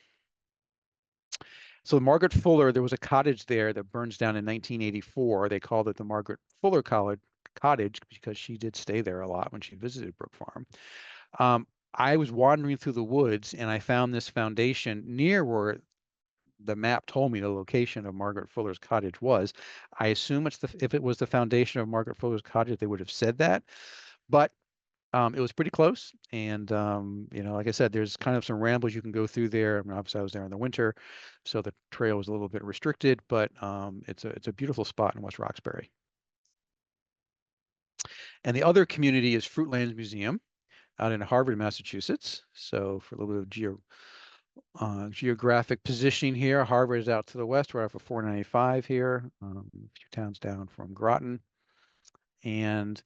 So Margaret Fuller, there was a cottage there that burns down in 1984. They called it the Margaret Fuller Cottage because she did stay there a lot when she visited Brook Farm. I was wandering through the woods and I found this foundation near where the map told me the location of Margaret Fuller's cottage was. I assume if it was the foundation of Margaret Fuller's cottage, they would have said that, but it was pretty close. And like I said, there's kind of some rambles you can go through there. I mean, obviously I was there in the winter, so the trail was a little bit restricted, but it's a beautiful spot in West Roxbury. And the other community is Fruitlands Museum out in Harvard, Massachusetts. So for a little bit of geographic positioning here, Harvard is out to the west, right off of 495 here, a few towns down from Groton. And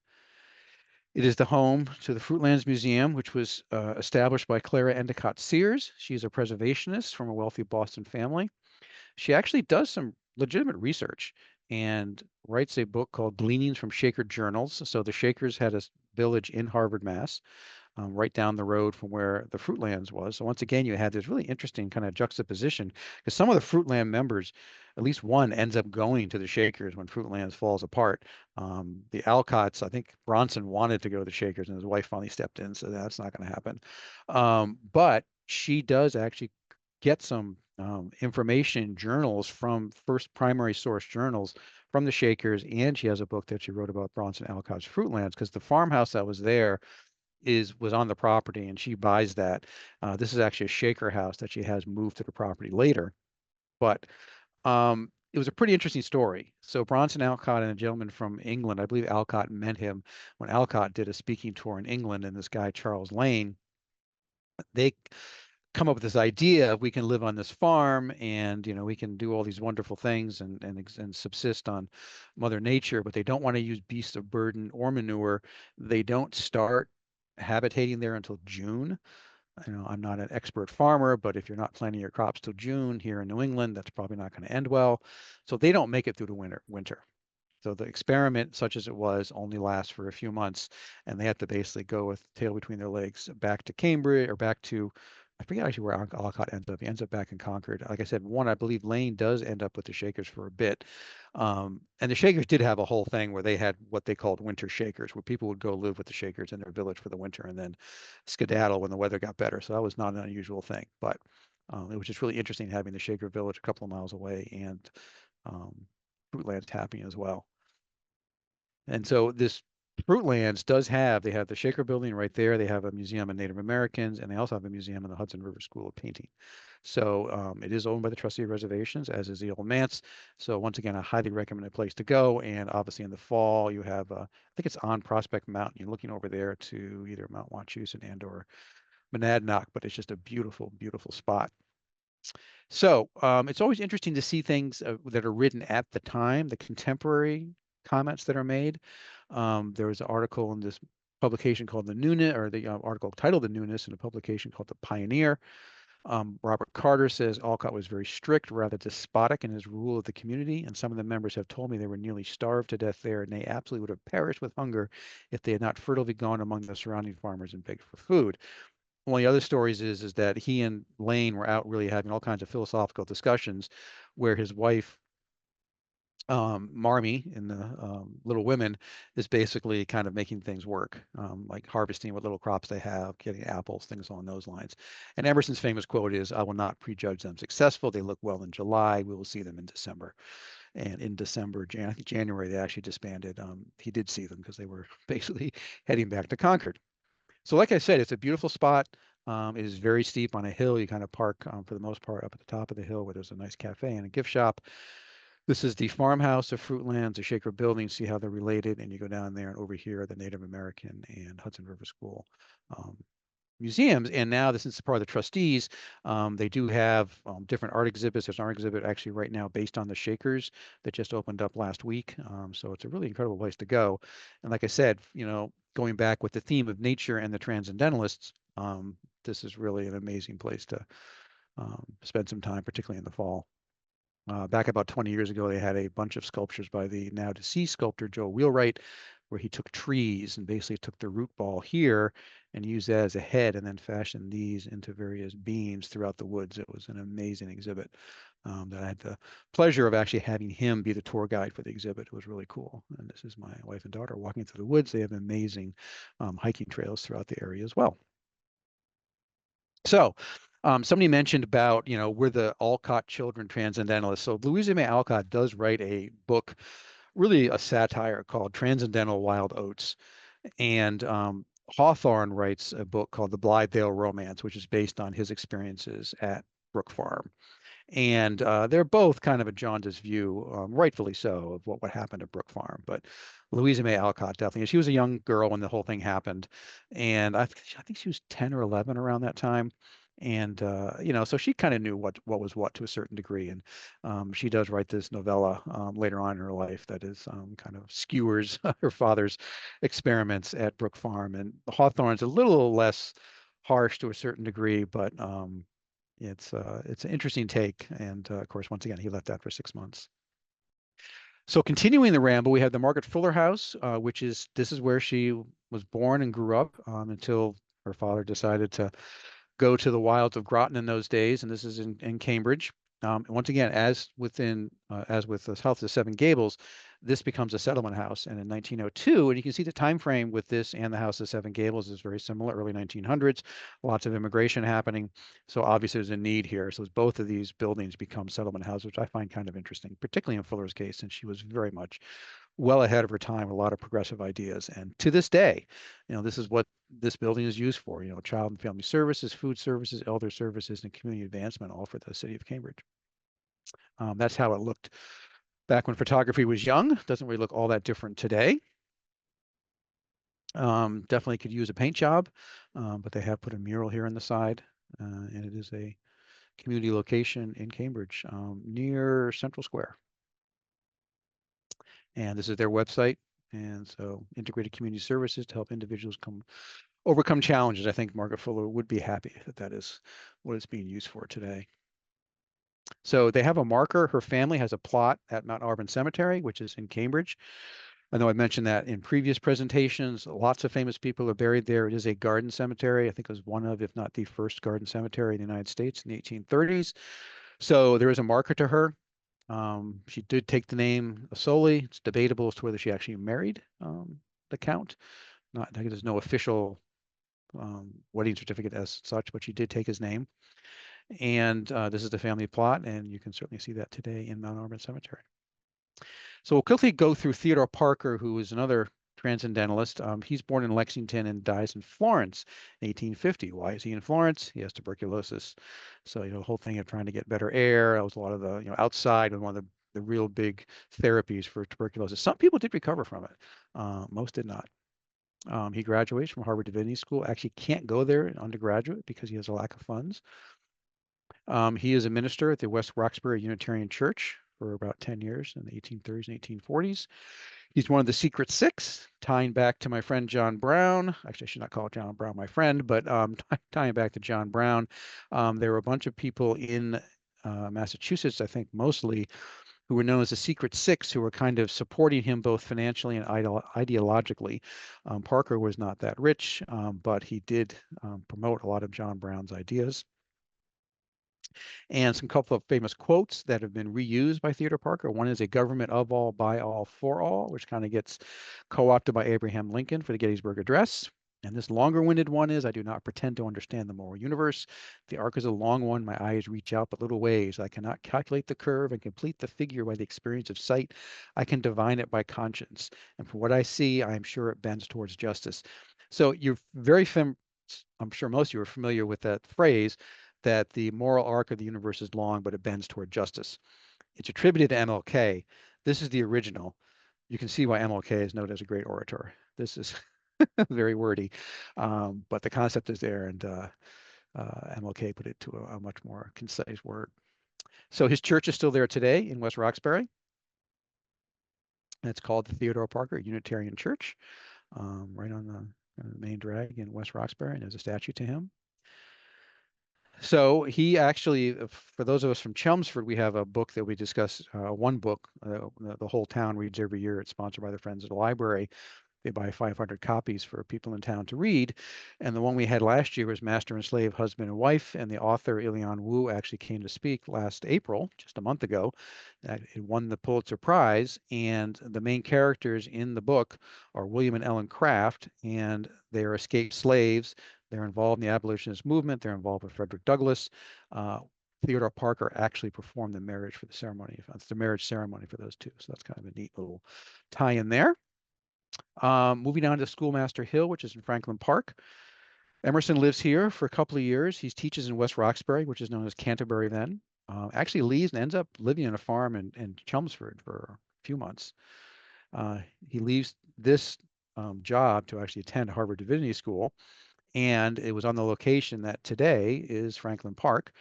it is the home to the Fruitlands Museum, which was established by Clara Endicott Sears. She's a preservationist from a wealthy Boston family. She actually does some legitimate research and writes a book called Gleanings from Shaker Journals. So the Shakers had a village in Harvard, Mass, right down the road from where the Fruitlands was. So once again, you had this really interesting kind of juxtaposition because some of the Fruitland members, at least one, ends up going to the Shakers when Fruitlands falls apart. The Alcotts, I think Bronson wanted to go to the Shakers and his wife finally stepped in, so that's not going to happen. But she does actually get some information journals from first primary source journals from the Shakers, and she has a book that she wrote about Bronson Alcott's Fruitlands because the farmhouse that was there was on the property and she buys that. This is actually a Shaker house that she has moved to the property later. But it was a pretty interesting story. So Bronson Alcott and a gentleman from England, I believe Alcott met him when Alcott did a speaking tour in England, and this guy, Charles Lane, they come up with this idea of we can live on this farm and we can do all these wonderful things and subsist on Mother Nature, but they don't want to use beasts of burden or manure. They don't start habitating there until June. I'm not an expert farmer, but if you're not planting your crops till June here in New England, that's probably not going to end well. So they don't make it through the winter. So the experiment, such as it was, only lasts for a few months, and they have to basically go with tail between their legs back to Cambridge or back to, I forget actually where Alcott ends up. He ends up back in Concord. Like I said, I believe Lane does end up with the Shakers for a bit. And the Shakers did have a whole thing where they had what they called winter Shakers, where people would go live with the Shakers in their village for the winter and then skedaddle when the weather got better. So that was not an unusual thing. But it was just really interesting having the Shaker village a couple of miles away and Fruitlands happening as well. And so this Fruitlands they have the Shaker building right there. They have a museum of Native Americans, and they also have a museum in the Hudson River School of Painting. So it is owned by the Trustee of Reservations, as is the Old Manse. So once again, a highly recommended place to go. And obviously in the fall, you have, I think it's on Prospect Mountain. You're looking over there to either Mount Wachusett and or Monadnock, but it's just a beautiful, beautiful spot. So it's always interesting to see things that are written at the time, the contemporary comments that are made. There was an article in this publication called The Newness, or the article titled The Newness in a publication called The Pioneer. Robert Carter says Alcott was very strict, rather despotic in his rule of the community, and some of the members have told me they were nearly starved to death there, and they absolutely would have perished with hunger if they had not furtively gone among the surrounding farmers and begged for food. One of the other stories is that he and Lane were out really having all kinds of philosophical discussions where his wife Marmee in the Little Women is basically kind of making things work, like harvesting what little crops they have, getting apples, things along those lines. And Emerson's famous quote is, "I will not prejudge them successful. They look well in July. We will see them in December." And in December, I think January, they actually disbanded. He did see them because they were basically heading back to Concord. So, like I said, it's a beautiful spot. It is very steep on a hill. You kind of park, for the most part, up at the top of the hill where there's a nice cafe and a gift shop. This is the farmhouse, the Fruitlands, the Shaker Building. See how they're related. And you go down there, and over here, the Native American and Hudson River School um, museums. And now, this is part of the trustees. They do have different art exhibits. There's an art exhibit actually right now based on the Shakers that just opened up last week. So it's a really incredible place to go. And like I said, going back with the theme of nature and the Transcendentalists, this is really an amazing place to spend some time, particularly in the fall. Back about 20 years ago, they had a bunch of sculptures by the now deceased sculptor Joe Wheelwright, where he took trees and basically took the root ball here and used that as a head and then fashioned these into various beams throughout the woods. It was an amazing exhibit that I had the pleasure of actually having him be the tour guide for the exhibit. It was really cool. And this is my wife and daughter walking through the woods. They have amazing hiking trails throughout the area as well. So, somebody mentioned about, we're the Alcott children transcendentalists. So Louisa May Alcott does write a book, really a satire called Transcendental Wild Oats. And Hawthorne writes a book called The Blithedale Romance, which is based on his experiences at Brook Farm. And they're both kind of a jaundiced view, rightfully so, of what would happen at Brook Farm. But Louisa May Alcott definitely, she was a young girl when the whole thing happened, and I think she was 10 or 11 around that time. And so she kind of knew what was what to a certain degree. And she does write this novella later on in her life that is kind of skewers her father's experiments at Brook Farm. And Hawthorne's a little less harsh to a certain degree, but it's an interesting take, and of course, once again, he left that for 6 months. So continuing the ramble, we have the Margaret Fuller House, which is this is where she was born and grew up until her father decided to go to the wilds of Groton in those days, and this is in Cambridge. And once again, as with the House of the Seven Gables, this becomes a settlement house. And in 1902, and you can see the time frame with this and the House of the Seven Gables is very similar, early 1900s, lots of immigration happening. So obviously there's a need here. So both of these buildings become settlement houses, which I find kind of interesting, particularly in Fuller's case, since she was very much well ahead of her time with a lot of progressive ideas. And to this day, this is what this building is used for, child and family services, food services, elder services, and community advancement, all for the city of Cambridge. That's how it looked back when photography was young. Doesn't really look all that different today. Definitely could use a paint job, but they have put a mural here on the side, and it is a community location in Cambridge near Central Square. And this is their website. And so integrated community services to help individuals overcome challenges. I think Margaret Fuller would be happy that that is what it's being used for today. So they have a marker. Her family has a plot at Mount Auburn Cemetery, which is in Cambridge. I know I mentioned that in previous presentations. Lots of famous people are buried there. It is a garden cemetery. I think it was one of, if not the first garden cemetery in the United States in the 1830s. So there is a marker to her. She did take the name solely. It's debatable as to whether she actually married the count. There's no official wedding certificate as such, but she did take his name. And this is the family plot, and you can certainly see that today in Mount Auburn Cemetery. So we'll quickly go through Theodore Parker, who is another transcendentalist. He's born in Lexington and dies in Florence in 1850. Why is he in Florence? He has tuberculosis. So, the whole thing of trying to get better air, that was a lot of the, outside was one of the real big therapies for tuberculosis. Some people did recover from it. Most did not. He graduates from Harvard Divinity School. Actually can't go there in undergraduate because he has a lack of funds. He is a minister at the West Roxbury Unitarian Church for about 10 years in the 1830s and 1840s. He's one of the Secret Six, tying back to my friend John Brown. Actually, I should not call John Brown my friend, but tying back to John Brown. There were a bunch of people in Massachusetts, I think mostly, who were known as the Secret Six, who were kind of supporting him both financially and ideologically. Parker was not that rich, but he did promote a lot of John Brown's ideas. And some couple of famous quotes that have been reused by Theodore Parker. One is a government of all, by all, for all, which kind of gets co-opted by Abraham Lincoln for the Gettysburg Address. And this longer-winded one is, I do not pretend to understand the moral universe. The arc is a long one. My eyes reach out but little ways. I cannot calculate the curve and complete the figure by the experience of sight. I can divine it by conscience. And for what I see, I am sure it bends towards justice. So you're I'm sure most of you are familiar with that phrase, that the moral arc of the universe is long, but it bends toward justice. It's attributed to MLK. This is the original. You can see why MLK is noted as a great orator. This is very wordy, but the concept is there, and MLK put it to a much more concise word. So his church is still there today in West Roxbury. And it's called the Theodore Parker Unitarian Church, right on the main drag in West Roxbury, and there's a statue to him. So he actually, for those of us from Chelmsford, we have a book that we discuss, one book, the whole town reads every year. It's sponsored by the Friends of the Library. They buy 500 copies for people in town to read. And the one we had last year was Master and Slave, Husband and Wife. And the author, Ilian Wu, actually came to speak last April, just a month ago. It won the Pulitzer Prize. And the main characters in the book are William and Ellen Craft, and they are escaped slaves. They're involved in the abolitionist movement. They're involved with Frederick Douglass. Theodore Parker actually performed the marriage for the ceremony. It's the marriage ceremony for those two. So that's kind of a neat little tie in there. Moving on to Schoolmaster Hill, which is in Franklin Park. Emerson lives here for a couple of years. He teaches in West Roxbury, which is known as Canterbury then. Actually leaves and ends up living on a farm in Chelmsford for a few months. He leaves this job to actually attend Harvard Divinity School. And it was on the location that today is Franklin Park,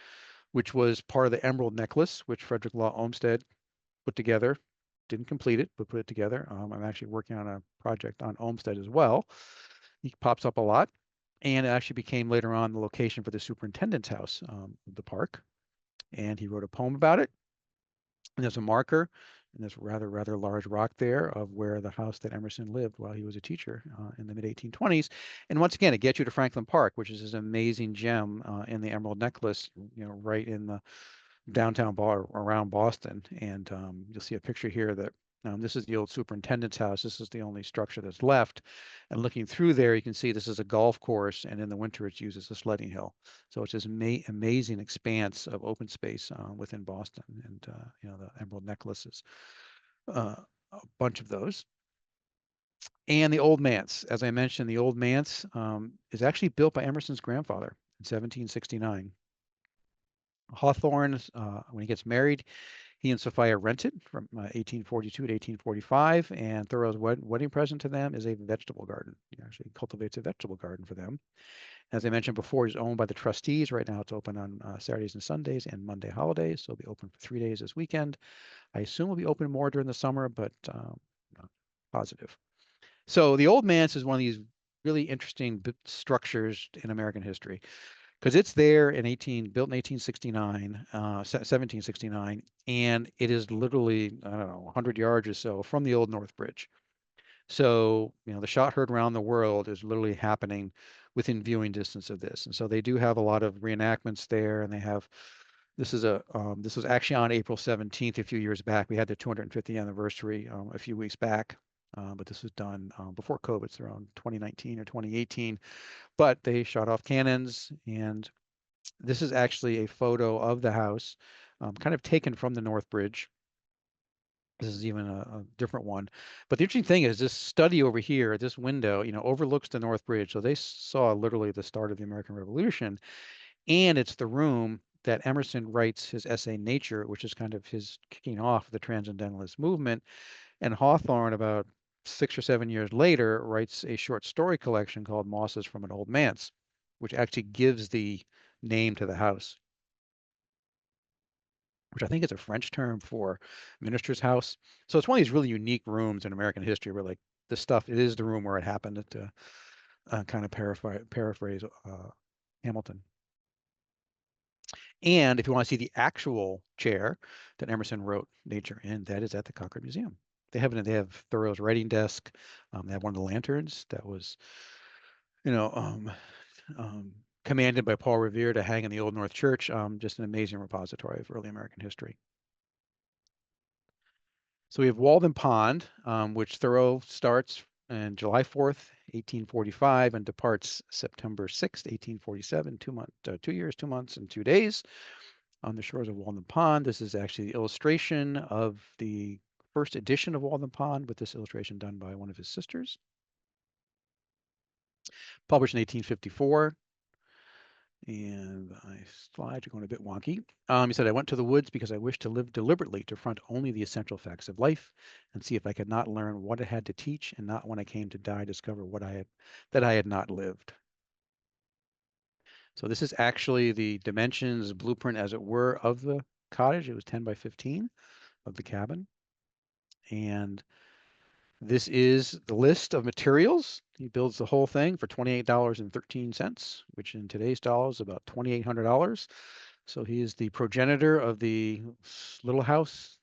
which was part of the Emerald Necklace, which Frederick Law Olmsted put together. Didn't complete it, but put it together. I'm actually working on a project on Olmsted as well. He pops up a lot. And it actually became later on the location for the superintendent's house of the park. And he wrote a poem about it. And there's a marker and this rather large rock there of where the house that Emerson lived while he was a teacher in the mid 1820s. And once again, it gets you to Franklin Park, which is this amazing gem in the Emerald Necklace, right in the downtown bar around Boston. And you'll see a picture here that this is the old superintendent's house. This is the only structure that's left. And looking through there, you can see this is a golf course, and in the winter it's used as a sledding hill. So it's this amazing expanse of open space within Boston. And the Emerald Necklace is a bunch of those. And the Old Manse, as I mentioned, the Old Manse is actually built by Emerson's grandfather in 1769. Hawthorne, when he gets married, he and Sophia rent it from 1842 to 1845, and Thoreau's wedding present to them is a vegetable garden. He actually cultivates a vegetable garden for them. As I mentioned before, it's owned by the trustees. Right now it's open on Saturdays and Sundays and Monday holidays, so it'll be open for 3 days this weekend. I assume it'll be open more during the summer, but not positive. So the Old Manse is one of these really interesting structures in American history, because it's there built in 1869, 1769, and it is literally, I don't know, 100 yards or so from the old North Bridge. So, the shot heard around the world is literally happening within viewing distance of this. And so they do have a lot of reenactments there, and this was actually on April 17th a few years back. We had the 250th anniversary a few weeks back, but this was done before COVID, it's around 2019 or 2018. But they shot off cannons, and this is actually a photo of the house, kind of taken from the North Bridge. This is even a different one. But the interesting thing is this study over here, this window, overlooks the North Bridge. So they saw literally the start of the American Revolution. And it's the room that Emerson writes his essay Nature, which is kind of his kicking off the Transcendentalist movement. And Hawthorne, about 6 or 7 years later, writes a short story collection called Mosses from an Old Manse, which actually gives the name to the house, which I think is a French term for minister's house. So it's one of these really unique rooms in American history where, like, this stuff, it is the room where it happened, to kind of paraphrase Hamilton. And if you want to see the actual chair that Emerson wrote Nature in, that is at the Cochrane Museum. They have Thoreau's writing desk. They have one of the lanterns that was, commanded by Paul Revere to hang in the Old North Church. Just an amazing repository of early American history. So we have Walden Pond, which Thoreau starts on July 4th, 1845, and departs September 6th, 1847, 2 years, 2 months, and 2 days on the shores of Walden Pond. This is actually the illustration of the first edition of Walden Pond, with this illustration done by one of his sisters. Published in 1854. And my slides are going a bit wonky. He said, I went to the woods because I wished to live deliberately, to front only the essential facts of life, and see if I could not learn what it had to teach, and not when I came to die discover that I had not lived. So this is actually the dimensions blueprint, as it were, of the cottage. It was 10 by 15 of the cabin. And this is the list of materials. He builds the whole thing for $28.13, which in today's dollars is about $2,800. So he is the progenitor of the little house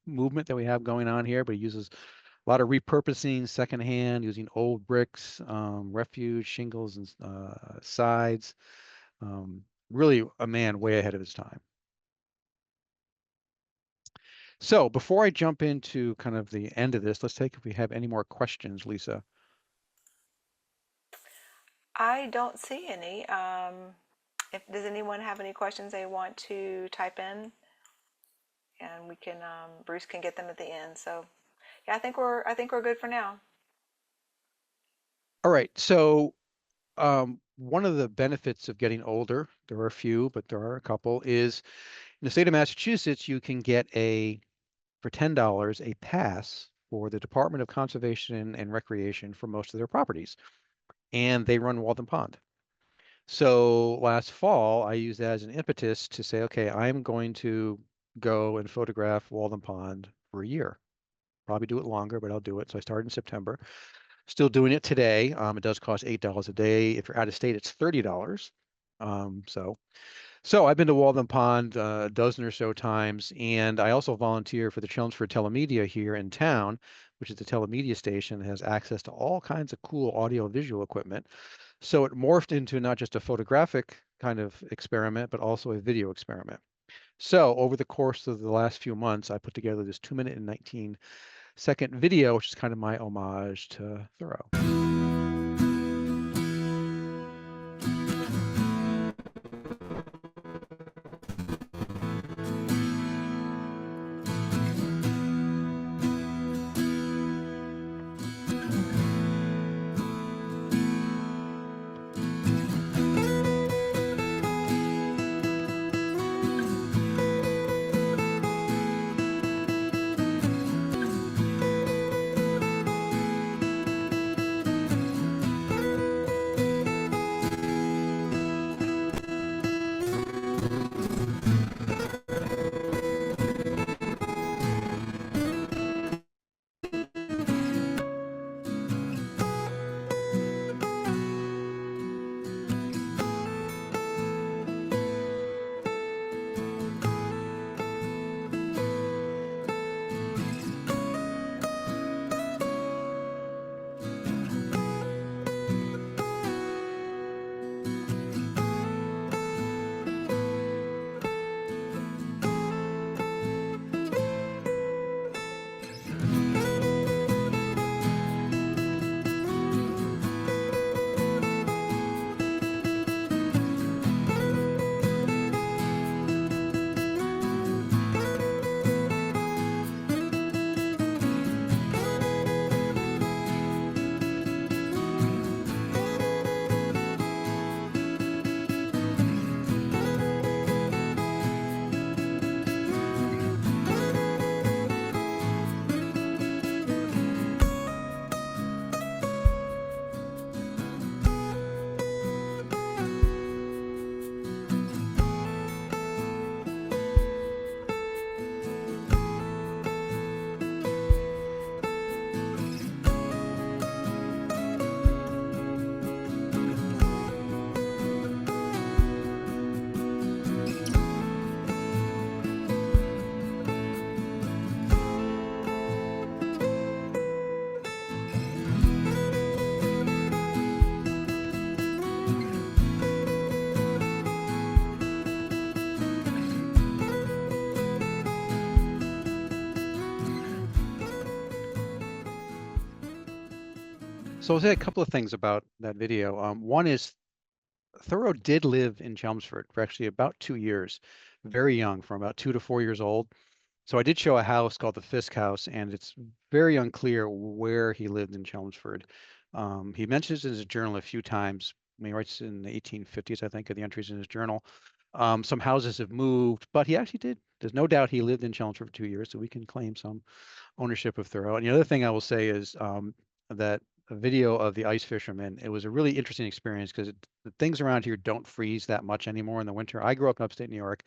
movement that we have going on here, but he uses a lot of repurposing secondhand, using old bricks, refuge, shingles, and sides. Really a man way ahead of his time. So before I jump into kind of the end of this, let's take if we have any more questions, Lisa. I don't see any. Does anyone have any questions they want to type in? And we can, Bruce can get them at the end. So yeah, I think we're good for now. All right. So one of the benefits of getting older, there are a few, but there are a couple, is in the state of Massachusetts, you can get for $10, a pass for the Department of Conservation and Recreation for most of their properties. And they run Walden Pond. So last fall, I used that as an impetus to say, okay, I'm going to go and photograph Walden Pond for a year. Probably do it longer, but I'll do it. So I started in September. Still doing it today. It does cost $8 a day. If you're out of state, it's $30. So I've been to Walden Pond a dozen or so times, and I also volunteer for the Chelmsford Telemedia here in town, which is the telemedia station that has access to all kinds of cool audio-visual equipment. So it morphed into not just a photographic kind of experiment, but also a video experiment. So over the course of the last few months, I put together this 2-minute and 19-second video, which is kind of my homage to Thoreau. So I'll say a couple of things about that video. One is Thoreau did live in Chelmsford for actually about 2 years, very young, from about 2 to 4 years old. So I did show a house called the Fisk House, and it's very unclear where he lived in Chelmsford. He mentions in his journal a few times. He writes in the 1850s, I think, of the entries in his journal. Some houses have moved, but he actually did. There's no doubt he lived in Chelmsford for 2 years, so we can claim some ownership of Thoreau. And the other thing I will say is that a video of the ice fisherman, it was a really interesting experience because the things around here don't freeze that much anymore in the winter. I grew up in upstate New York,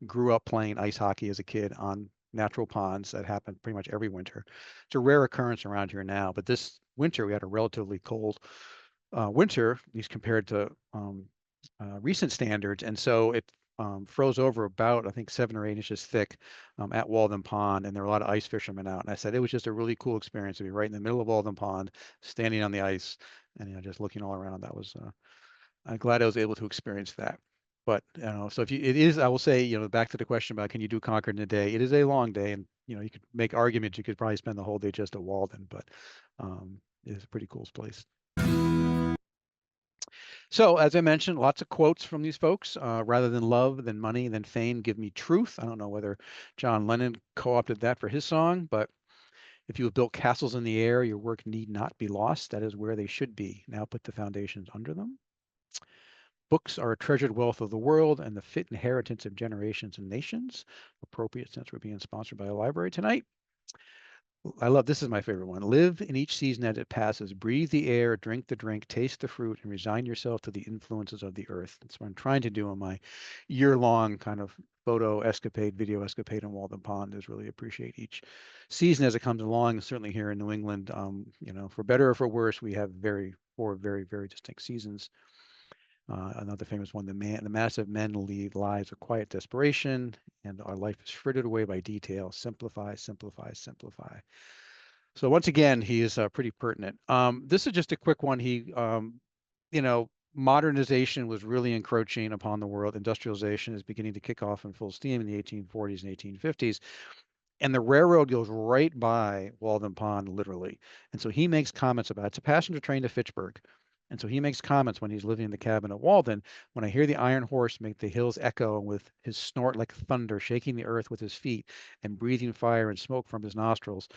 grew up playing ice hockey as a kid on natural ponds that happen pretty much every winter. It's a rare occurrence around here now, but this winter we had a relatively cold winter, at least compared to recent standards, and so it froze over about, I think, 7 or 8 inches thick at Walden Pond, and there were a lot of ice fishermen out. And I said it was just a really cool experience to be right in the middle of Walden Pond, standing on the ice, and just looking all around. That was I'm glad I was able to experience that. But so if you, it is, I will say, back to the question about can you do Concord in a day? It is a long day, and you could make arguments. You could probably spend the whole day just at Walden, but it is a pretty cool place. So, as I mentioned, lots of quotes from these folks. Rather than love, than money, than fame, give me truth. I don't know whether John Lennon co-opted that for his song, but if you have built castles in the air, your work need not be lost. That is where they should be. Now put the foundations under them. Books are a treasured wealth of the world and the fit inheritance of generations and nations. Appropriate since we're being sponsored by a library tonight. I love, this is my favorite one. Live in each season as it passes. Breathe the air, drink the drink, taste the fruit, and resign yourself to the influences of the earth. That's what I'm trying to do in my year-long kind of photo escapade, video escapade in Walden Pond, is really appreciate each season as it comes along. Certainly here in New England, for better or for worse, we have four very, very distinct seasons. Another famous one, the massive men lead lives of quiet desperation, and our life is frittered away by detail. Simplify, simplify, simplify. So once again, he is pretty pertinent. This is just a quick one. Modernization was really encroaching upon the world. Industrialization is beginning to kick off in full steam in the 1840s and 1850s. And the railroad goes right by Walden Pond, literally. And so he makes comments about it's a passenger train to Fitchburg. And so he makes comments when he's living in the cabin at Walden. When I hear the iron horse make the hills echo with his snort like thunder, shaking the earth with his feet and breathing fire and smoke from his nostrils,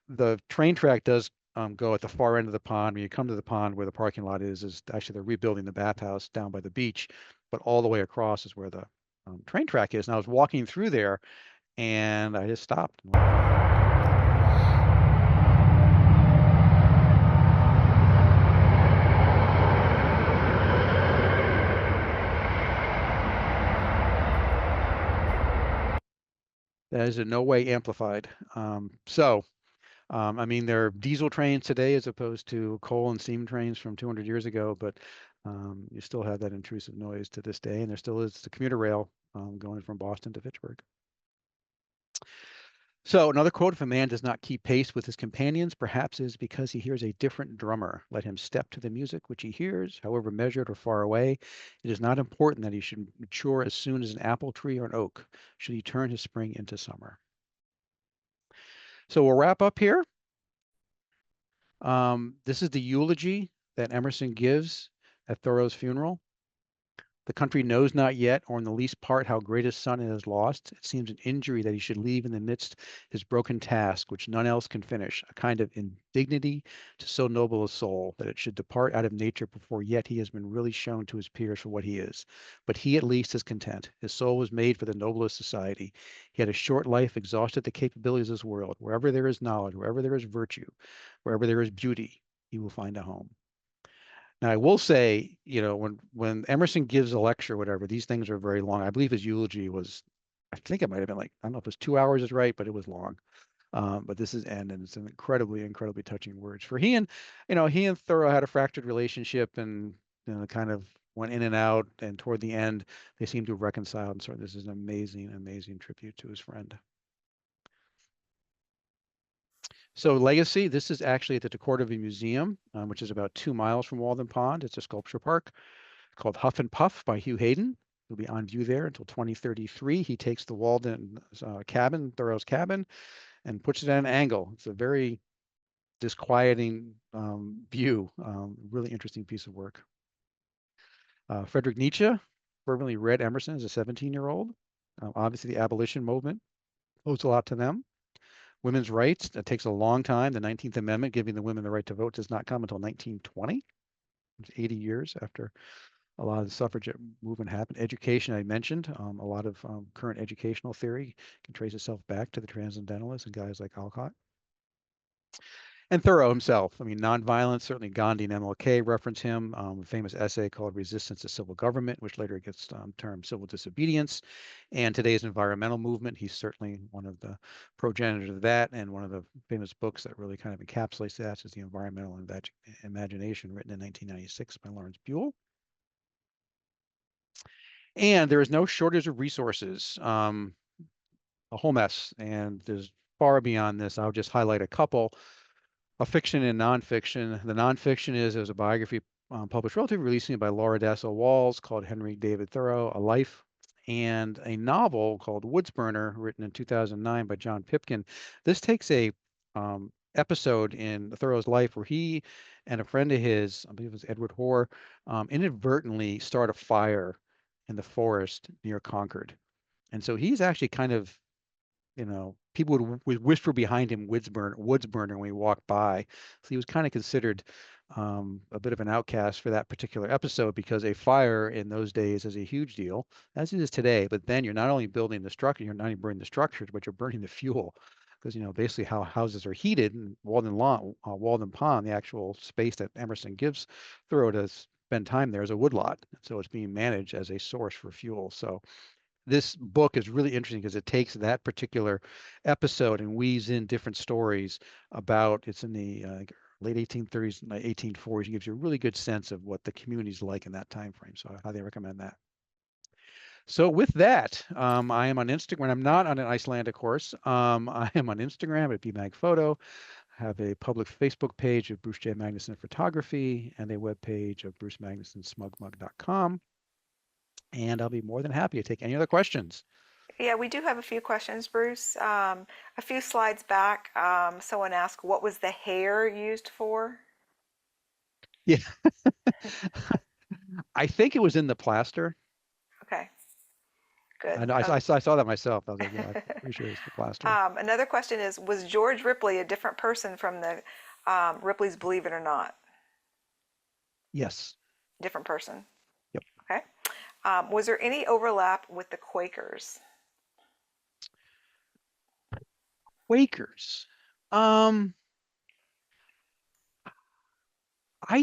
the train track does go at the far end of the pond. When you come to the pond where the parking lot is actually they're rebuilding the bathhouse down by the beach, but all the way across is where the train track is. And I was walking through there, and I just stopped. That is in no way amplified. I mean, there are diesel trains today as opposed to coal and steam trains from 200 years ago, but you still have that intrusive noise to this day, and there still is the commuter rail going from Boston to Fitchburg. So another quote, if a man does not keep pace with his companions, perhaps it is because he hears a different drummer. Let him step to the music which he hears, however measured or far away. It is not important that he should mature as soon as an apple tree or an oak, should he turn his spring into summer. So we'll wrap up here. This is the eulogy that Emerson gives at Thoreau's funeral. The country knows not yet, or in the least part, how great a son it has lost. It seems an injury that he should leave in the midst his broken task, which none else can finish, a kind of indignity to so noble a soul, that it should depart out of nature before yet he has been really shown to his peers for what he is. But he at least is content. His soul was made for the noblest society. He had a short life, exhausted the capabilities of this world. Wherever there is knowledge, wherever there is virtue, wherever there is beauty, he will find a home. Now, I will say, when Emerson gives a lecture, or whatever, these things are very long. I believe his eulogy was, I think it might have been like, I don't know if it was 2 hours is right, but it was long. But this is end, and it's an incredibly, incredibly touching words. For he and Thoreau had a fractured relationship, and kind of went in and out. And toward the end, they seemed to have reconciled. And so this is an amazing, amazing tribute to his friend. So legacy, this is actually at the DeCordova Museum, which is about 2 miles from Walden Pond. It's a sculpture park called Huff and Puff by Hugh Hayden. It'll be on view there until 2033. He takes the Walden cabin, Thoreau's cabin, and puts it at an angle. It's a very disquieting view. Really interesting piece of work. Friedrich Nietzsche fervently read Emerson as a 17-year-old. Obviously, the abolition movement owes a lot to them. Women's rights, it takes a long time. The 19th Amendment giving the women the right to vote does not come until 1920. It's 80 years after a lot of the suffragette movement happened. Education, I mentioned, a lot of current educational theory can trace itself back to the Transcendentalists and guys like Alcott. And Thoreau himself. I mean, nonviolence, certainly Gandhi and MLK reference him. A famous essay called Resistance to Civil Government, which later gets termed civil disobedience. And today's environmental movement, he's certainly one of the progenitors of that. And one of the famous books that really kind of encapsulates that is The Environmental Imagination, written in 1996 by Lawrence Buell. And there is no shortage of resources, a whole mess. And there's far beyond this. I'll just highlight a couple. A fiction and nonfiction. The nonfiction is a biography published relatively recently by Laura Dasso Walls called Henry David Thoreau, A Life, and a novel called Woodsburner, written in 2009 by John Pipkin. This takes a episode in Thoreau's life where he and a friend of his, I believe it was Edward Hoare, inadvertently start a fire in the forest near Concord. And so he's actually kind of, people would whisper behind him Woodsburner when we walked by. So he was kind of considered a bit of an outcast for that particular episode because a fire in those days is a huge deal, as it is today. But then you're not only building the structure, you're not only burning the structures, but you're burning the fuel. Because basically how houses are heated in Walden Pond, the actual space that Emerson gives Thoreau to spend time there is a woodlot. So it's being managed as a source for fuel. So this book is really interesting because it takes that particular episode and weaves in different stories about it's in the late 1830s, 1840s. It gives you a really good sense of what the community's like in that time frame. So I highly recommend that. So with that, I am on Instagram. I'm not on an Icelandic horse. I am on Instagram at bmagphoto. I have a public Facebook page of Bruce J. Magnuson Photography and a web page of brucemagnusonsmugmug.com. And I'll be more than happy to take any other questions. Yeah, we do have a few questions, Bruce. A few slides back, someone asked, what was the hair used for? Yeah, I think it was in the plaster. Okay, good. I saw that myself. I was like, yeah, I'm pretty sure it's the plaster. Another question is, was George Ripley a different person from the Ripley's Believe It or Not? Yes. Different person. Yep. Okay. Was there any overlap with the Quakers? Quakers. I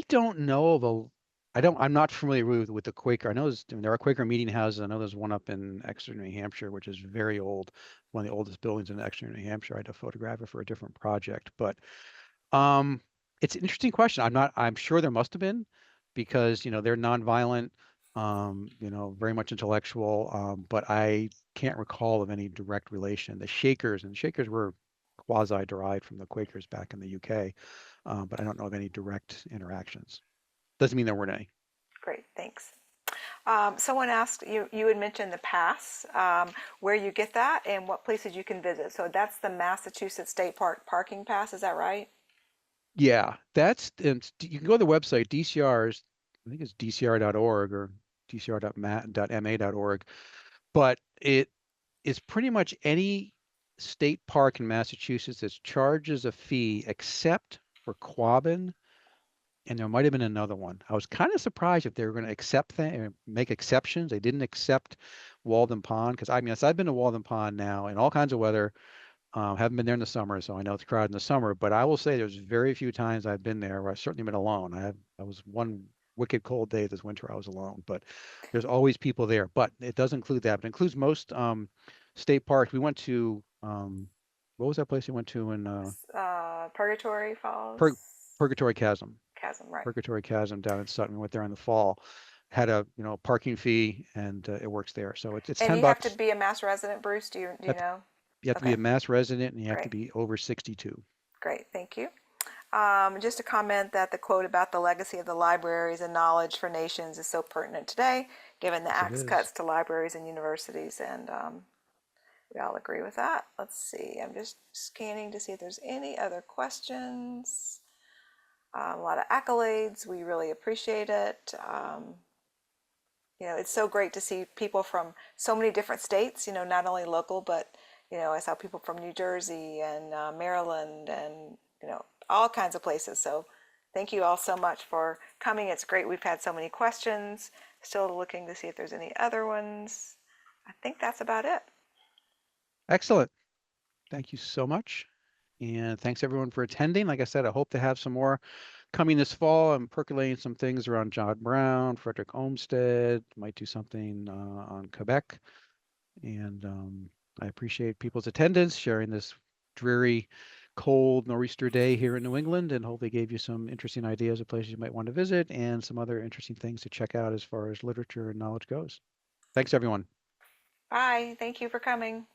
don't know of a. I'm not familiar with the Quaker. There are Quaker meeting houses. I know there's one up in Exeter, New Hampshire, which is very old, one of the oldest buildings in Exeter, New Hampshire. I had to photograph it for a different project, but Um, it's an interesting question. I'm sure there must have been because, they're nonviolent, very much intellectual, but I can't recall of any direct relation. The Shakers were quasi-derived from the Quakers back in the UK, but I don't know of any direct interactions. Doesn't mean there weren't any. Great, thanks. Someone asked, you had mentioned the pass, where you get that and what places you can visit. So that's the Massachusetts State Park parking pass, is that right? Yeah, and you can go to the website, DCR's, I think it's dcr.org or dcr.ma.org, but it is pretty much any state park in Massachusetts that charges a fee except for Quabbin, and there might have been another one. I was kind of surprised if they were going to accept that and make exceptions. They didn't accept Walden Pond because so I've been to Walden Pond now in all kinds of weather. Haven't been there in the summer, so I know it's crowded in the summer. But I will say there's very few times I've been there where I've certainly been alone. I was one wicked cold day this winter I was alone, but there's always people there. But it does include that. But it includes most state parks. We went to what was that place we went to in Purgatory Falls? Pur Purgatory Chasm. Chasm, right. Purgatory Chasm down in Sutton. We went there in the fall. Had a parking fee, and it works there. So it's And ten you have to bucks. be a Mass resident, Bruce? Do you know? You have to be Okay, a Mass resident, and you have to great, be over 62. great, thank you. Just a comment that the quote about the legacy of the libraries and knowledge for nations is so pertinent today, given the Yes, it axe is. cuts to libraries and universities. And We all agree with that. Let's see. I'm just scanning to see if there's any other questions. A lot of accolades. We really appreciate it. It's so great to see people from so many different states, not only local, but, I saw people from New Jersey and Maryland and, all kinds of places. So thank you all so much for coming. It's great. We've had so many questions. Still looking to see if there's any other ones. I think that's about it. Excellent. Thank you so much. And thanks everyone for attending. Like I said, I hope to have some more coming this fall. I'm percolating some things around John Brown, Frederick Olmsted, might do something on Quebec. And I appreciate people's attendance, sharing this dreary, cold nor'easter day here in New England, and hopefully gave you some interesting ideas of places you might want to visit and some other interesting things to check out as far as literature and knowledge goes. Thanks, everyone. Bye. Thank you for coming.